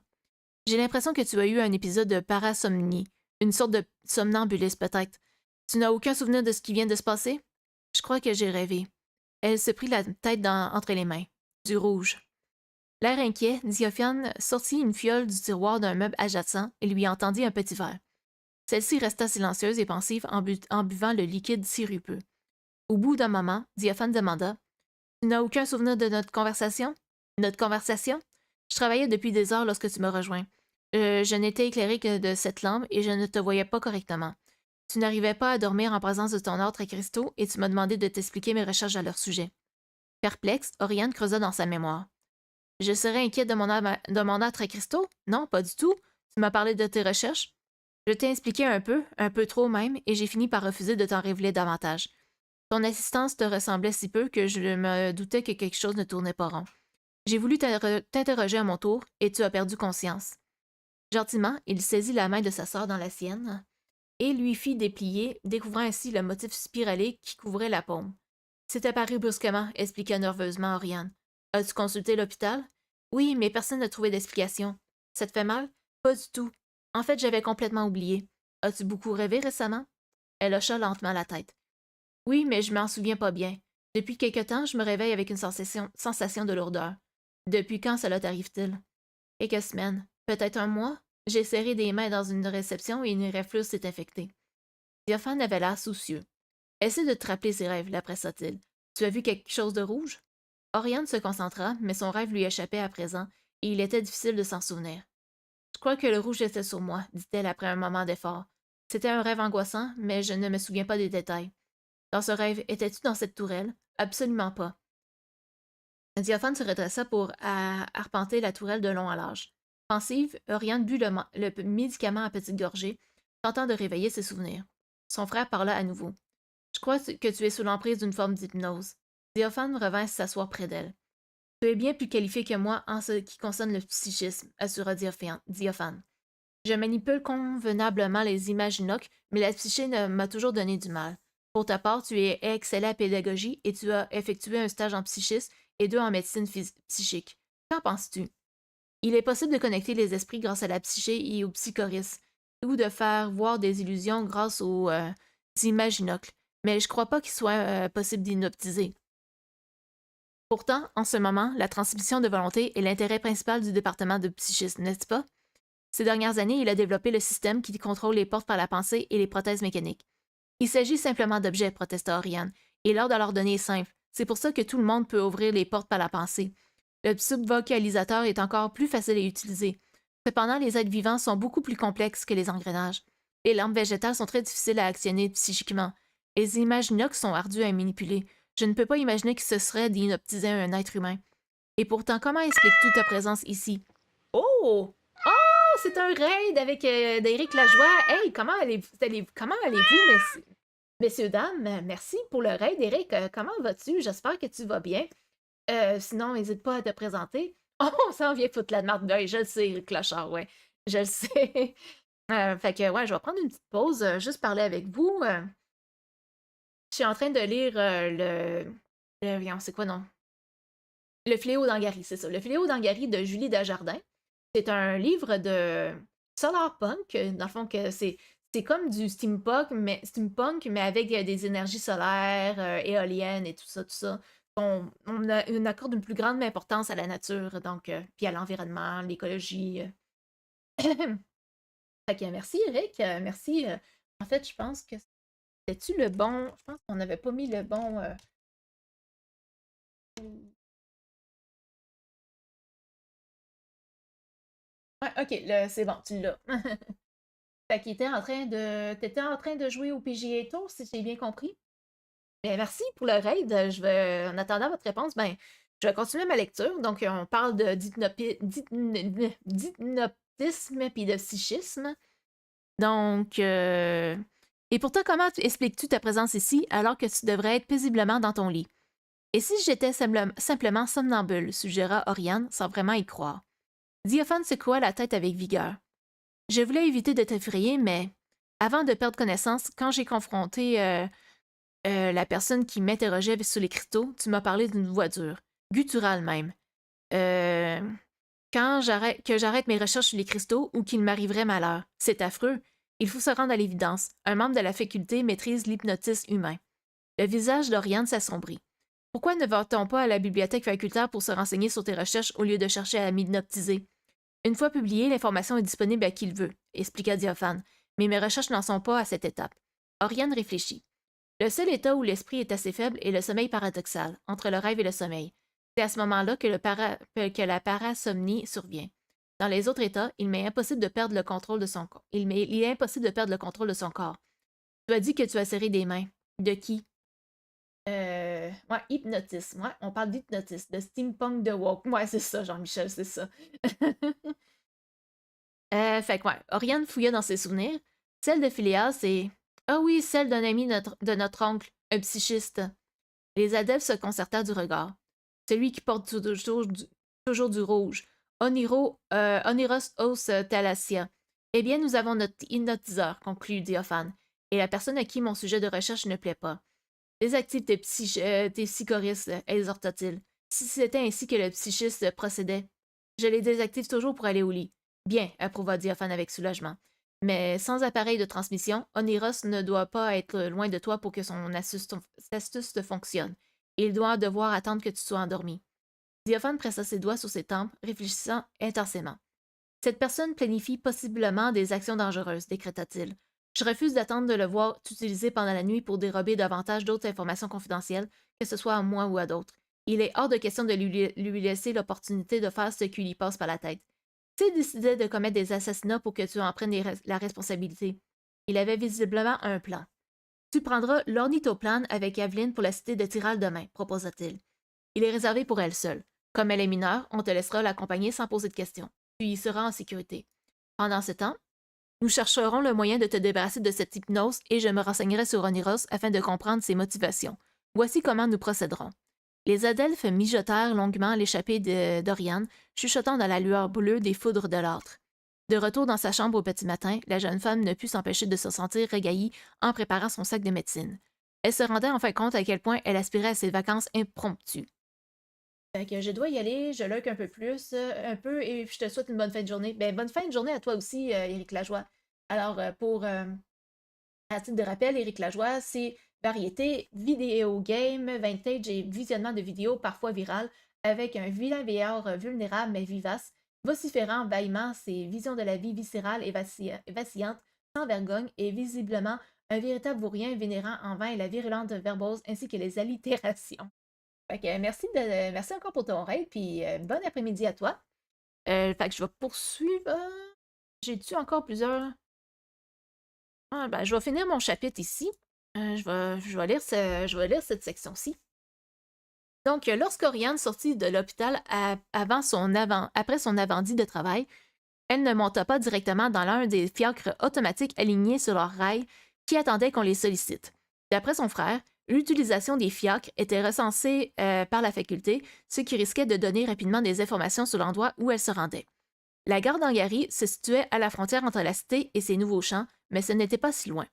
J'ai l'impression que tu as eu un épisode de parasomnie, une sorte de somnambulisme peut-être. Tu n'as aucun souvenir de ce qui vient de se passer? Je crois que j'ai rêvé. Elle se prit la tête entre les mains. Du rouge. L'air inquiet, Diophane sortit une fiole du tiroir d'un meuble adjacent et lui entendit un petit verre. Celle-ci resta silencieuse et pensive en buvant le liquide sirupeux. Au bout d'un moment, Diophane demanda « Tu n'as aucun souvenir de notre conversation? » « Notre conversation? Je travaillais depuis des heures lorsque tu me rejoins. Je n'étais éclairé que de cette lampe et je ne te voyais pas correctement. Tu n'arrivais pas à dormir en présence de ton ordre à cristaux et tu m'as demandé de t'expliquer mes recherches à leur sujet. » Perplexe, Oriane creusa dans sa mémoire. « Je serais inquiète de mon ordre à cristaux? Non, pas du tout. Tu m'as parlé de tes recherches. Je t'ai expliqué un peu trop même, et j'ai fini par refuser de t'en révéler davantage. Ton assistance te ressemblait si peu que je me doutais que quelque chose ne tournait pas rond. J'ai voulu t'interroger à mon tour, et tu as perdu conscience. » Gentiment, il saisit la main de sa sœur dans la sienne et lui fit déplier, découvrant ainsi le motif spiralé qui couvrait la paume. « C'est apparu brusquement, » expliqua nerveusement Oriane. « As-tu consulté l'hôpital? »« Oui, mais personne n'a trouvé d'explication. »« Ça te fait mal? »« Pas du tout. En fait, j'avais complètement oublié. As-tu beaucoup rêvé récemment? » Elle hocha lentement la tête. « Oui, mais je m'en souviens pas bien. Depuis quelque temps, je me réveille avec une sensation de lourdeur. Depuis quand cela t'arrive-t-il? » « Quelques semaines. Peut-être un mois. J'ai serré des mains dans une réception et une reflux s'est infectée. » Diophane avait l'air soucieux. « Essaie de te rappeler ses rêves, l'apressa-t-il. Tu as vu quelque chose de rouge? » Oriane se concentra, mais son rêve lui échappait à présent, et il était difficile de s'en souvenir. « Je crois que le rouge était sur moi, dit-elle après un moment d'effort. C'était un rêve angoissant, mais je ne me souviens pas des détails. Dans ce rêve, étais-tu dans cette tourelle? Absolument pas. » Diophane se redressa pour arpenter la tourelle de long en large. Pensive, Oriane but le médicament à petites gorgées, tentant de réveiller ses souvenirs. Son frère parla à nouveau. « Je crois que tu es sous l'emprise d'une forme d'hypnose. » Diophane revint s'asseoir près d'elle. « Tu es bien plus qualifié que moi en ce qui concerne le psychisme, » assura Diophane. « Je manipule convenablement les imaginoques, mais la psyché m'a toujours donné du mal. Pour ta part, tu es excellent à pédagogie et tu as effectué un stage en psychisme et 2 en médecine psychique. Qu'en penses-tu? Il est possible de connecter les esprits grâce à la psyché et au psychorisme, ou de faire voir des illusions grâce aux imaginocles, mais je crois pas qu'il soit possible d'hypnotiser. Pourtant, en ce moment, la transmission de volonté est l'intérêt principal du département de psychisme, n'est-ce pas? Ces dernières années, il a développé le système qui contrôle les portes par la pensée et les prothèses mécaniques. Il s'agit simplement d'objets, protesta Oriane, et l'ordre à leur donner est simple. C'est pour ça que tout le monde peut ouvrir les portes par la pensée. Le subvocalisateur est encore plus facile à utiliser. Cependant, les êtres vivants sont beaucoup plus complexes que les engrenages. Les lampes végétales sont très difficiles à actionner psychiquement. Les imaginoques sont ardus à manipuler. Je ne peux pas imaginer que ce serait d'inhypnotiser un être humain. Et pourtant, comment expliques-tu ta présence ici? Oh! Oh, c'est un raid avec d'Éric Lajoie. Hey, comment allez-vous, messieurs, dames? Merci pour le raid, Éric. Comment vas-tu? J'espère que tu vas bien. Sinon, n'hésite pas à te présenter. Oh, on s'en vient foutre la marque d'œil. Je le sais, Éric Clochard, ouais. Je le sais. Fait que, ouais, je vais prendre une petite pause, juste parler avec vous. Je suis en train de lire voyons, c'est quoi, non? Le fléau d'Angary, c'est ça. Le fléau d'Angary de Julie Desjardins. C'est un livre de solarpunk, dans le fond, que c'est comme du steampunk, mais avec des énergies solaires, éoliennes et tout ça, tout ça. On accorde une plus grande importance à la nature, donc, puis à l'environnement, l'écologie. Fait que merci, Eric. Merci. En fait, je pense que c'était-tu le bon. Je pense qu'on n'avait pas mis le bon. Ouais, ok, c'est bon, tu l'as. Fait qu'il était en train de. T'étais en train de jouer au PGA Tour, si j'ai bien compris. Ben, merci pour le raid. En attendant votre réponse, ben, je vais continuer ma lecture. Donc, on parle d'hypnotisme puis de psychisme. Donc, et pourtant, comment expliques-tu ta présence ici alors que tu devrais être paisiblement dans ton lit? Et si j'étais simplement somnambule, suggéra Oriane, sans vraiment y croire. Diophane secoua la tête avec vigueur. Je voulais éviter de t'effrayer, mais avant de perdre connaissance, quand j'ai confronté la personne qui m'interrogeait sur les cristaux, tu m'as parlé d'une voix dure, gutturale même. Euh, que j'arrête mes recherches sur les cristaux ou qu'il m'arriverait malheur. C'est affreux. Il faut se rendre à l'évidence. Un membre de la faculté maîtrise l'hypnotisme humain. Le visage d'Oriane s'assombrit. Pourquoi ne va-t-on pas à la bibliothèque facultaire pour se renseigner sur tes recherches au lieu de chercher à m'hypnotiser? Une fois publiée, l'information est disponible à qui le veut, expliqua Diophane, mais mes recherches n'en sont pas à cette étape. Oriane réfléchit. Le seul état où l'esprit est assez faible est le sommeil paradoxal, entre le rêve et le sommeil. C'est à ce moment-là que la parasomnie survient. Dans les autres états, il m'est impossible de perdre le contrôle de son corps. Il est impossible de perdre le contrôle de son corps. Tu as dit que tu as serré des mains. De qui? Ouais, hypnotisme. Ouais, on parle d'hypnotisme, de steampunk de woke. Ouais, c'est ça, Jean-Michel, c'est ça. Fait que ouais, Oriane fouilla dans ses souvenirs. Celle de Phileas, c'est... Ah oui, celle d'un ami de notre oncle, un psychiste. Les adeptes se concertèrent du regard. Celui qui porte toujours du rouge. Oniros Os Thalassia. Eh bien, nous avons notre hypnotiseur, conclut Diophane, et la personne à qui mon sujet de recherche ne plaît pas. Désactive tes psychoristes, exhorta-t-il. Si c'était ainsi que le psychiste procédait. Je les désactive toujours pour aller au lit. Bien, approuva Diophane avec soulagement. Mais sans appareil de transmission, Oniros ne doit pas être loin de toi pour que son astuce fonctionne. Il doit devoir attendre que tu sois endormi. Diophane pressa ses doigts sur ses tempes, réfléchissant intensément. Cette personne planifie possiblement des actions dangereuses, décréta-t-il. Je refuse d'attendre de le voir t'utiliser pendant la nuit pour dérober davantage d'autres informations confidentielles, que ce soit à moi ou à d'autres. Il est hors de question de lui laisser l'opportunité de faire ce qui lui passe par la tête. S'il décidait de commettre des assassinats pour que tu en prennes la responsabilité, il avait visiblement un plan. Tu prendras l'ornithoplane avec Aveline pour la cité de Tyrol demain, proposa-t-il. Il est réservé pour elle seule. Comme elle est mineure, on te laissera l'accompagner sans poser de questions. Tu y seras en sécurité. Pendant ce temps, nous chercherons le moyen de te débarrasser de cette hypnose et je me renseignerai sur Oniros afin de comprendre ses motivations. Voici comment nous procéderons. Les adelphes mijotèrent longuement l'échappée d'Oriane, chuchotant dans la lueur bleue des foudres de l'âtre. De retour dans sa chambre au petit matin, la jeune femme ne put s'empêcher de se sentir régaillie en préparant son sac de médecine. Elle se rendait enfin compte à quel point elle aspirait à ses vacances impromptues. Fait que je dois y aller, je lurk un peu plus, un peu, et je te souhaite une bonne fin de journée. Ben, bonne fin de journée à toi aussi, Éric Lajoie. Alors, à titre de rappel, Éric Lajoie, c'est variété, vidéo game, vintage et visionnement de vidéos parfois virales, avec un vilain VR vulnérable mais vivace, vociférant vaillamment ses visions de la vie viscérale et vacillante, sans vergogne, et visiblement un véritable vaurien vénérant en vain la virulente verbose ainsi que les allitérations. Fait que merci encore pour ton raid, puis bon après-midi à toi. Fait que je vais poursuivre. J'ai-tu encore plusieurs. Ah, ben, je vais finir mon chapitre ici. Je vais lire cette section-ci. Donc, lorsqu'Oriane sortit de l'hôpital après son avant-dit de travail, elle ne monta pas directement dans l'un des fiacres automatiques alignés sur leurs rails qui attendaient qu'on les sollicite. D'après son frère, l'utilisation des fiacres était recensée par la faculté, ce qui risquait de donner rapidement des informations sur l'endroit où elle se rendait. La gare d'Angary se situait à la frontière entre la cité et ses nouveaux champs, mais ce n'était pas si loin.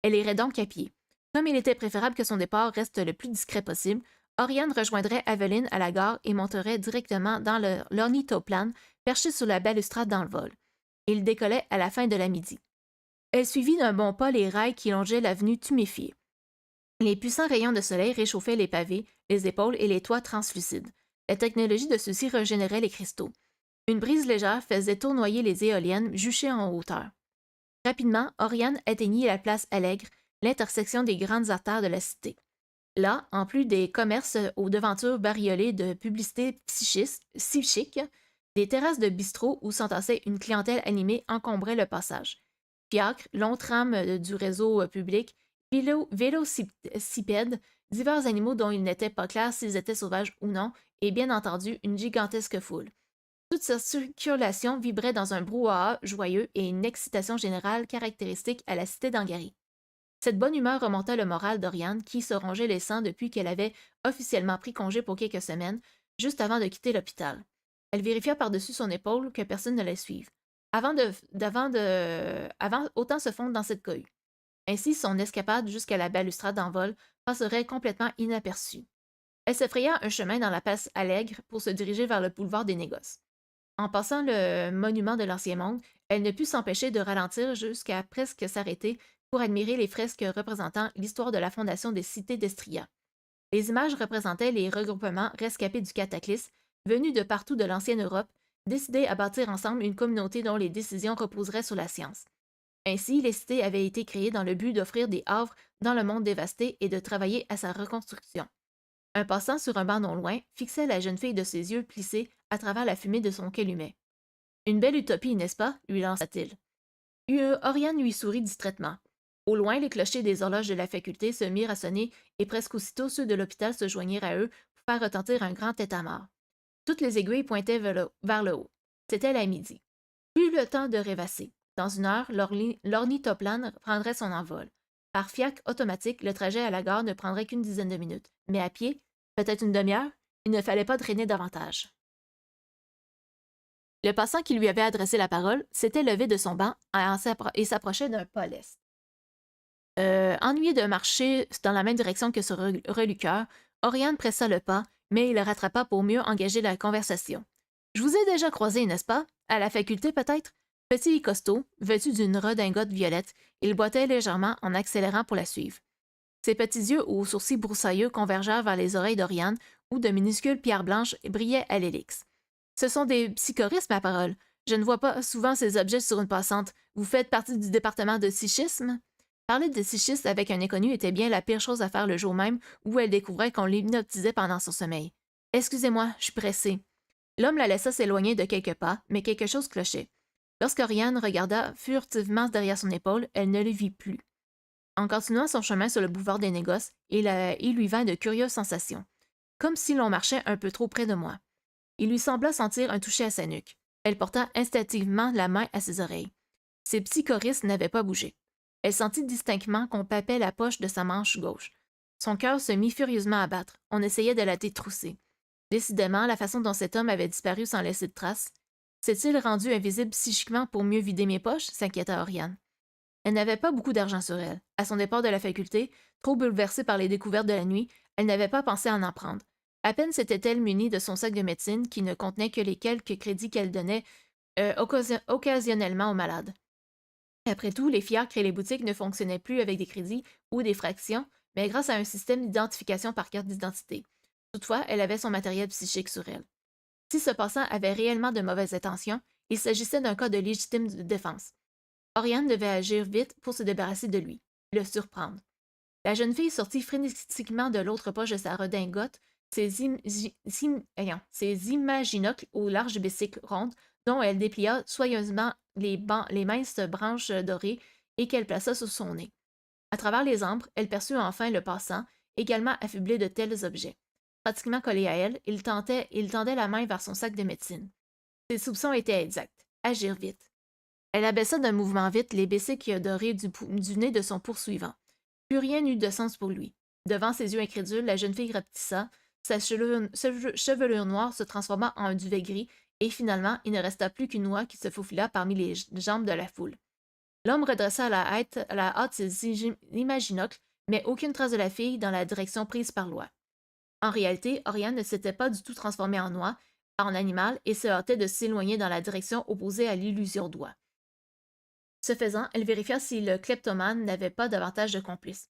Elle irait donc à pied. Comme il était préférable que son départ reste le plus discret possible, Oriane rejoindrait Aveline à la gare et monterait directement dans l'ornithoplan perché sur la balustrade dans le vol. Il décollait à la fin de la midi. Elle suivit d'un bon pas les rails qui longeaient l'avenue tuméfiée. Les puissants rayons de soleil réchauffaient les pavés, les épaules et les toits translucides. La technologie de ceux-ci régénérait les cristaux. Une brise légère faisait tournoyer les éoliennes juchées en hauteur. Rapidement, Oriane atteignit la place Allègre, l'intersection des grandes artères de la cité. Là, en plus des commerces aux devantures bariolées de publicités psychiques, des terrasses de bistrot où s'entassait une clientèle animée encombraient le passage. Fiacres, longs trams du réseau public, vélocipèdes, divers animaux dont il n'était pas clair s'ils étaient sauvages ou non, et bien entendu une gigantesque foule. Toute cette circulation vibrait dans un brouhaha joyeux et une excitation générale caractéristique à la cité d'Angary. Cette bonne humeur remonta le moral d'Oriane, qui se rongeait les sangs depuis qu'elle avait officiellement pris congé pour quelques semaines, juste avant de quitter l'hôpital. Elle vérifia par-dessus son épaule que personne ne la suive. Avant, autant se fondre dans cette cohue. Ainsi, son escapade jusqu'à la balustrade en vol passerait complètement inaperçue. Elle se fraya un chemin dans la place Allègre pour se diriger vers le boulevard des Négoces. En passant le monument de l'Ancien Monde, elle ne put s'empêcher de ralentir jusqu'à presque s'arrêter pour admirer les fresques représentant l'histoire de la fondation des cités d'Estria. Les images représentaient les regroupements rescapés du cataclysme, venus de partout de l'ancienne Europe, décidés à bâtir ensemble une communauté dont les décisions reposeraient sur la science. Ainsi, les cités avaient été créées dans le but d'offrir des havres dans le monde dévasté et de travailler à sa reconstruction. Un passant sur un banc non loin fixait la jeune fille de ses yeux plissés à travers la fumée de son calumet. Une belle utopie, n'est-ce pas? Lui lança-t-il. Oriane lui sourit distraitement. Au loin, les clochers des horloges de la faculté se mirent à sonner et presque aussitôt ceux de l'hôpital se joignirent à eux pour faire retentir un grand état-mort. Toutes les aiguilles pointaient vers le haut. C'était la midi. Plus le temps de rêvasser. Dans une heure, l'ornithoplan prendrait son envol. Par fiacre automatique, le trajet à la gare ne prendrait qu'une dizaine de minutes. Mais à pied, peut-être une demi-heure, il ne fallait pas traîner davantage. Le passant qui lui avait adressé la parole s'était levé de son banc et s'approchait d'un pas leste. Ennuyé de marcher dans la même direction que ce reluqueur, Oriane pressa le pas, mais il le rattrapa pour mieux engager la conversation. Je vous ai déjà croisé, n'est-ce pas? À la faculté, peut-être? Petit et costaud, vêtu d'une redingote violette, il boitait légèrement en accélérant pour la suivre. Ses petits yeux aux sourcils broussailleux convergèrent vers les oreilles d'Oriane, où de minuscules pierres blanches brillaient à l'hélix. Ce sont des psychorismes, ma parole. Je ne vois pas souvent ces objets sur une passante. Vous faites partie du département de psychisme? Parler de psychisme avec un inconnu était bien la pire chose à faire le jour même où elle découvrait qu'on l'hypnotisait pendant son sommeil. Excusez-moi, je suis pressée. L'homme la laissa s'éloigner de quelques pas, mais quelque chose clochait. Lorsqu'Oriane regarda furtivement derrière son épaule, elle ne le vit plus. En continuant son chemin sur le boulevard des Négoces, il lui vint de curieuses sensations, comme si l'on marchait un peu trop près de moi. Il lui sembla sentir un toucher à sa nuque. Elle porta instinctivement la main à ses oreilles. Ses psychorismes n'avaient pas bougé. Elle sentit distinctement qu'on papait la poche de sa manche gauche. Son cœur se mit furieusement à battre. On essayait de la détrousser. Décidément, la façon dont cet homme avait disparu sans laisser de traces. S'est-il rendu invisible psychiquement pour mieux vider mes poches? S'inquiéta Oriane. Elle n'avait pas beaucoup d'argent sur elle. À son départ de la faculté, trop bouleversée par les découvertes de la nuit, elle n'avait pas pensé à en prendre. À peine s'était-elle munie de son sac de médecine qui ne contenait que les quelques crédits qu'elle donnait occasionnellement aux malades. Après tout, les fiacres et les boutiques ne fonctionnaient plus avec des crédits ou des fractions, mais grâce à un système d'identification par carte d'identité. Toutefois, elle avait son matériel psychique sur elle. Si ce passant avait réellement de mauvaises intentions, il s'agissait d'un cas de légitime défense. Oriane devait agir vite pour se débarrasser de lui, le surprendre. La jeune fille sortit frénétiquement de l'autre poche de sa redingote ses imaginocles aux larges bicycles rondes dont elle déplia soigneusement les minces branches dorées et qu'elle plaça sur son nez. À travers les ambres, elle perçut enfin le passant, également affublé de tels objets. pratiquement collé à elle, il tendait la main vers son sac de médecine. Ses soupçons étaient exacts. Agir vite. Elle abaissa d'un mouvement vite les bicycles dorés du nez de son poursuivant. Plus rien n'eut de sens pour lui. Devant ses yeux incrédules, la jeune fille rapetissa, sa chevelure noire se transforma en un duvet gris, et finalement, il ne resta plus qu'une oie qui se faufila parmi les jambes de la foule. L'homme redressa à la hâte ses imaginocles, mais aucune trace de la fille dans la direction prise par l'oie. En réalité, Oriane ne s'était pas du tout transformée en oie, en animal, et se hâtait de s'éloigner dans la direction opposée à l'illusion d'oie. Ce faisant, elle vérifia si le kleptomane n'avait pas davantage de complices.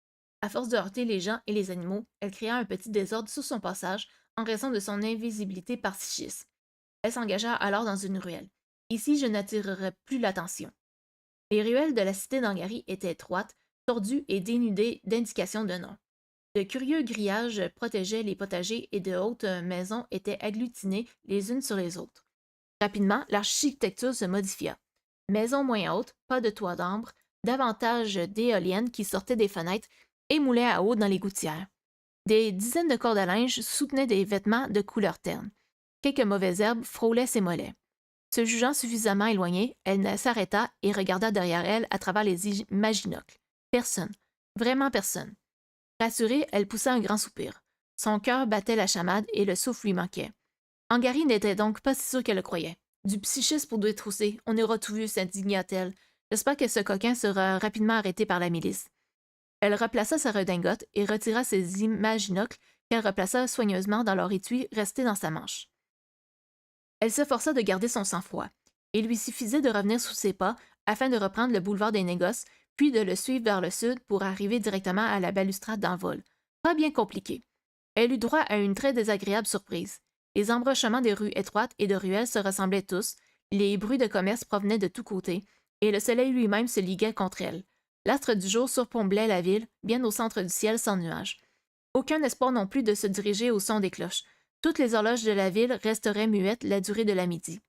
À force de heurter les gens et les animaux, elle créa un petit désordre sur son passage en raison de son invisibilité par Psychis. Elle s'engagea alors dans une ruelle. Ici, je n'attirerai plus l'attention. Les ruelles de la cité d'Angari étaient étroites, tordues et dénudées d'indications de nom. De curieux grillages protégeaient les potagers et de hautes maisons étaient agglutinés les unes sur les autres. Rapidement, l'architecture se modifia. Maisons moins hautes, pas de toit d'ambre, davantage d'éoliennes qui sortaient des fenêtres et moulaient à eau dans les gouttières. Des dizaines de cordes à linge soutenaient des vêtements de couleur terne. Quelques mauvaises herbes frôlaient ses mollets. Se jugeant suffisamment éloignée, elle s'arrêta et regarda derrière elle à travers les imaginocles. Personne. Vraiment personne. Rassurée, elle poussa un grand soupir. Son cœur battait la chamade et le souffle lui manquait. Angari n'était donc pas si sûre qu'elle le croyait. Du psychisme pour détrousser, on aura tout vu, s'indigna-t-elle. J'espère que ce coquin sera rapidement arrêté par la milice. Elle replaça sa redingote et retira ses imaginocles qu'elle replaça soigneusement dans leur étui resté dans sa manche. Elle s'efforça de garder son sang-froid. Il lui suffisait de revenir sous ses pas afin de reprendre le boulevard des Négoces, puis de le suivre vers le sud pour arriver directement à la balustrade d'envol. Pas bien compliqué. Elle eut droit à une très désagréable surprise. Les embranchements des rues étroites et de ruelles se ressemblaient tous, les bruits de commerce provenaient de tous côtés, et le soleil lui-même se liguait contre elle. L'astre du jour surplombait la ville, bien au centre du ciel sans nuages. Aucun espoir non plus de se diriger au son des cloches. Toutes les horloges de la ville resteraient muettes la durée de la midi.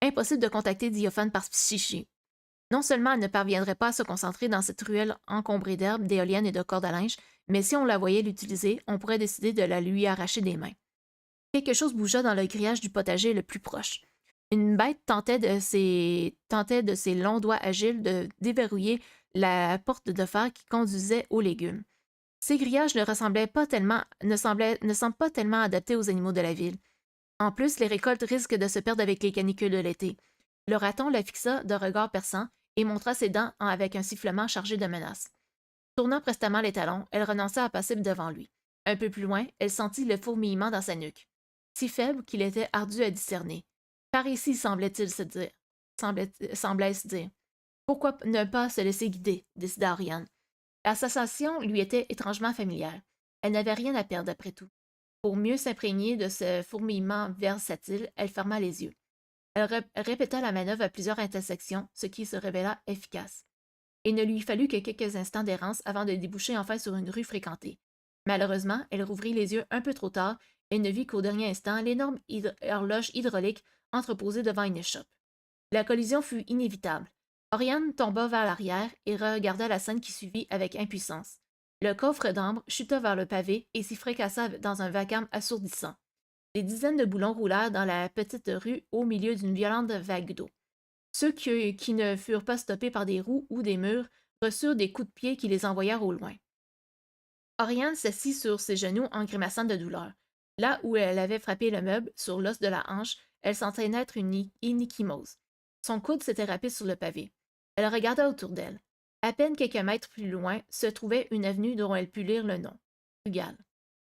Impossible de contacter Diophane par psyché. Non seulement elle ne parviendrait pas à se concentrer dans cette ruelle encombrée d'herbes, d'éoliennes et de cordes à linge, mais si on la voyait l'utiliser, on pourrait décider de la lui arracher des mains. Quelque chose bougea dans le grillage du potager le plus proche. Une bête tentait de ses longs doigts agiles de déverrouiller la porte de fer qui conduisait aux légumes. Ces grillages ne semblent pas tellement adaptés aux animaux de la ville. En plus, les récoltes risquent de se perdre avec les canicules de l'été. Le raton la fixa d'un regard perçant et montra ses dents avec un sifflement chargé de menaces. Tournant prestement les talons, elle renonça à passer devant lui. Un peu plus loin, elle sentit le fourmillement dans sa nuque. Si faible qu'il était ardu à discerner. Par ici, semblait se dire. Pourquoi ne pas se laisser guider, décida Oriane. La sensation lui était étrangement familière. Elle n'avait rien à perdre après tout. Pour mieux s'imprégner de ce fourmillement versatile, elle ferma les yeux. Elle répéta la manœuvre à plusieurs intersections, ce qui se révéla efficace. Il ne lui fallut que quelques instants d'errance avant de déboucher enfin sur une rue fréquentée. Malheureusement, elle rouvrit les yeux un peu trop tard et ne vit qu'au dernier instant l'énorme horloge hydraulique entreposée devant une échoppe. La collision fut inévitable. Oriane tomba vers l'arrière et regarda la scène qui suivit avec impuissance. Le coffre d'ambre chuta vers le pavé et s'y fracassa dans un vacarme assourdissant. Des dizaines de boulons roulèrent dans la petite rue au milieu d'une violente vague d'eau. Ceux qui ne furent pas stoppés par des roues ou des murs reçurent des coups de pied qui les envoyèrent au loin. Oriane s'assit sur ses genoux en grimaçant de douleur. Là où elle avait frappé le meuble, sur l'os de la hanche, elle sentait naître une énechymose. Son coude s'était râpé sur le pavé. Elle regarda autour d'elle. À peine quelques mètres plus loin se trouvait une avenue dont elle put lire le nom. Frugal.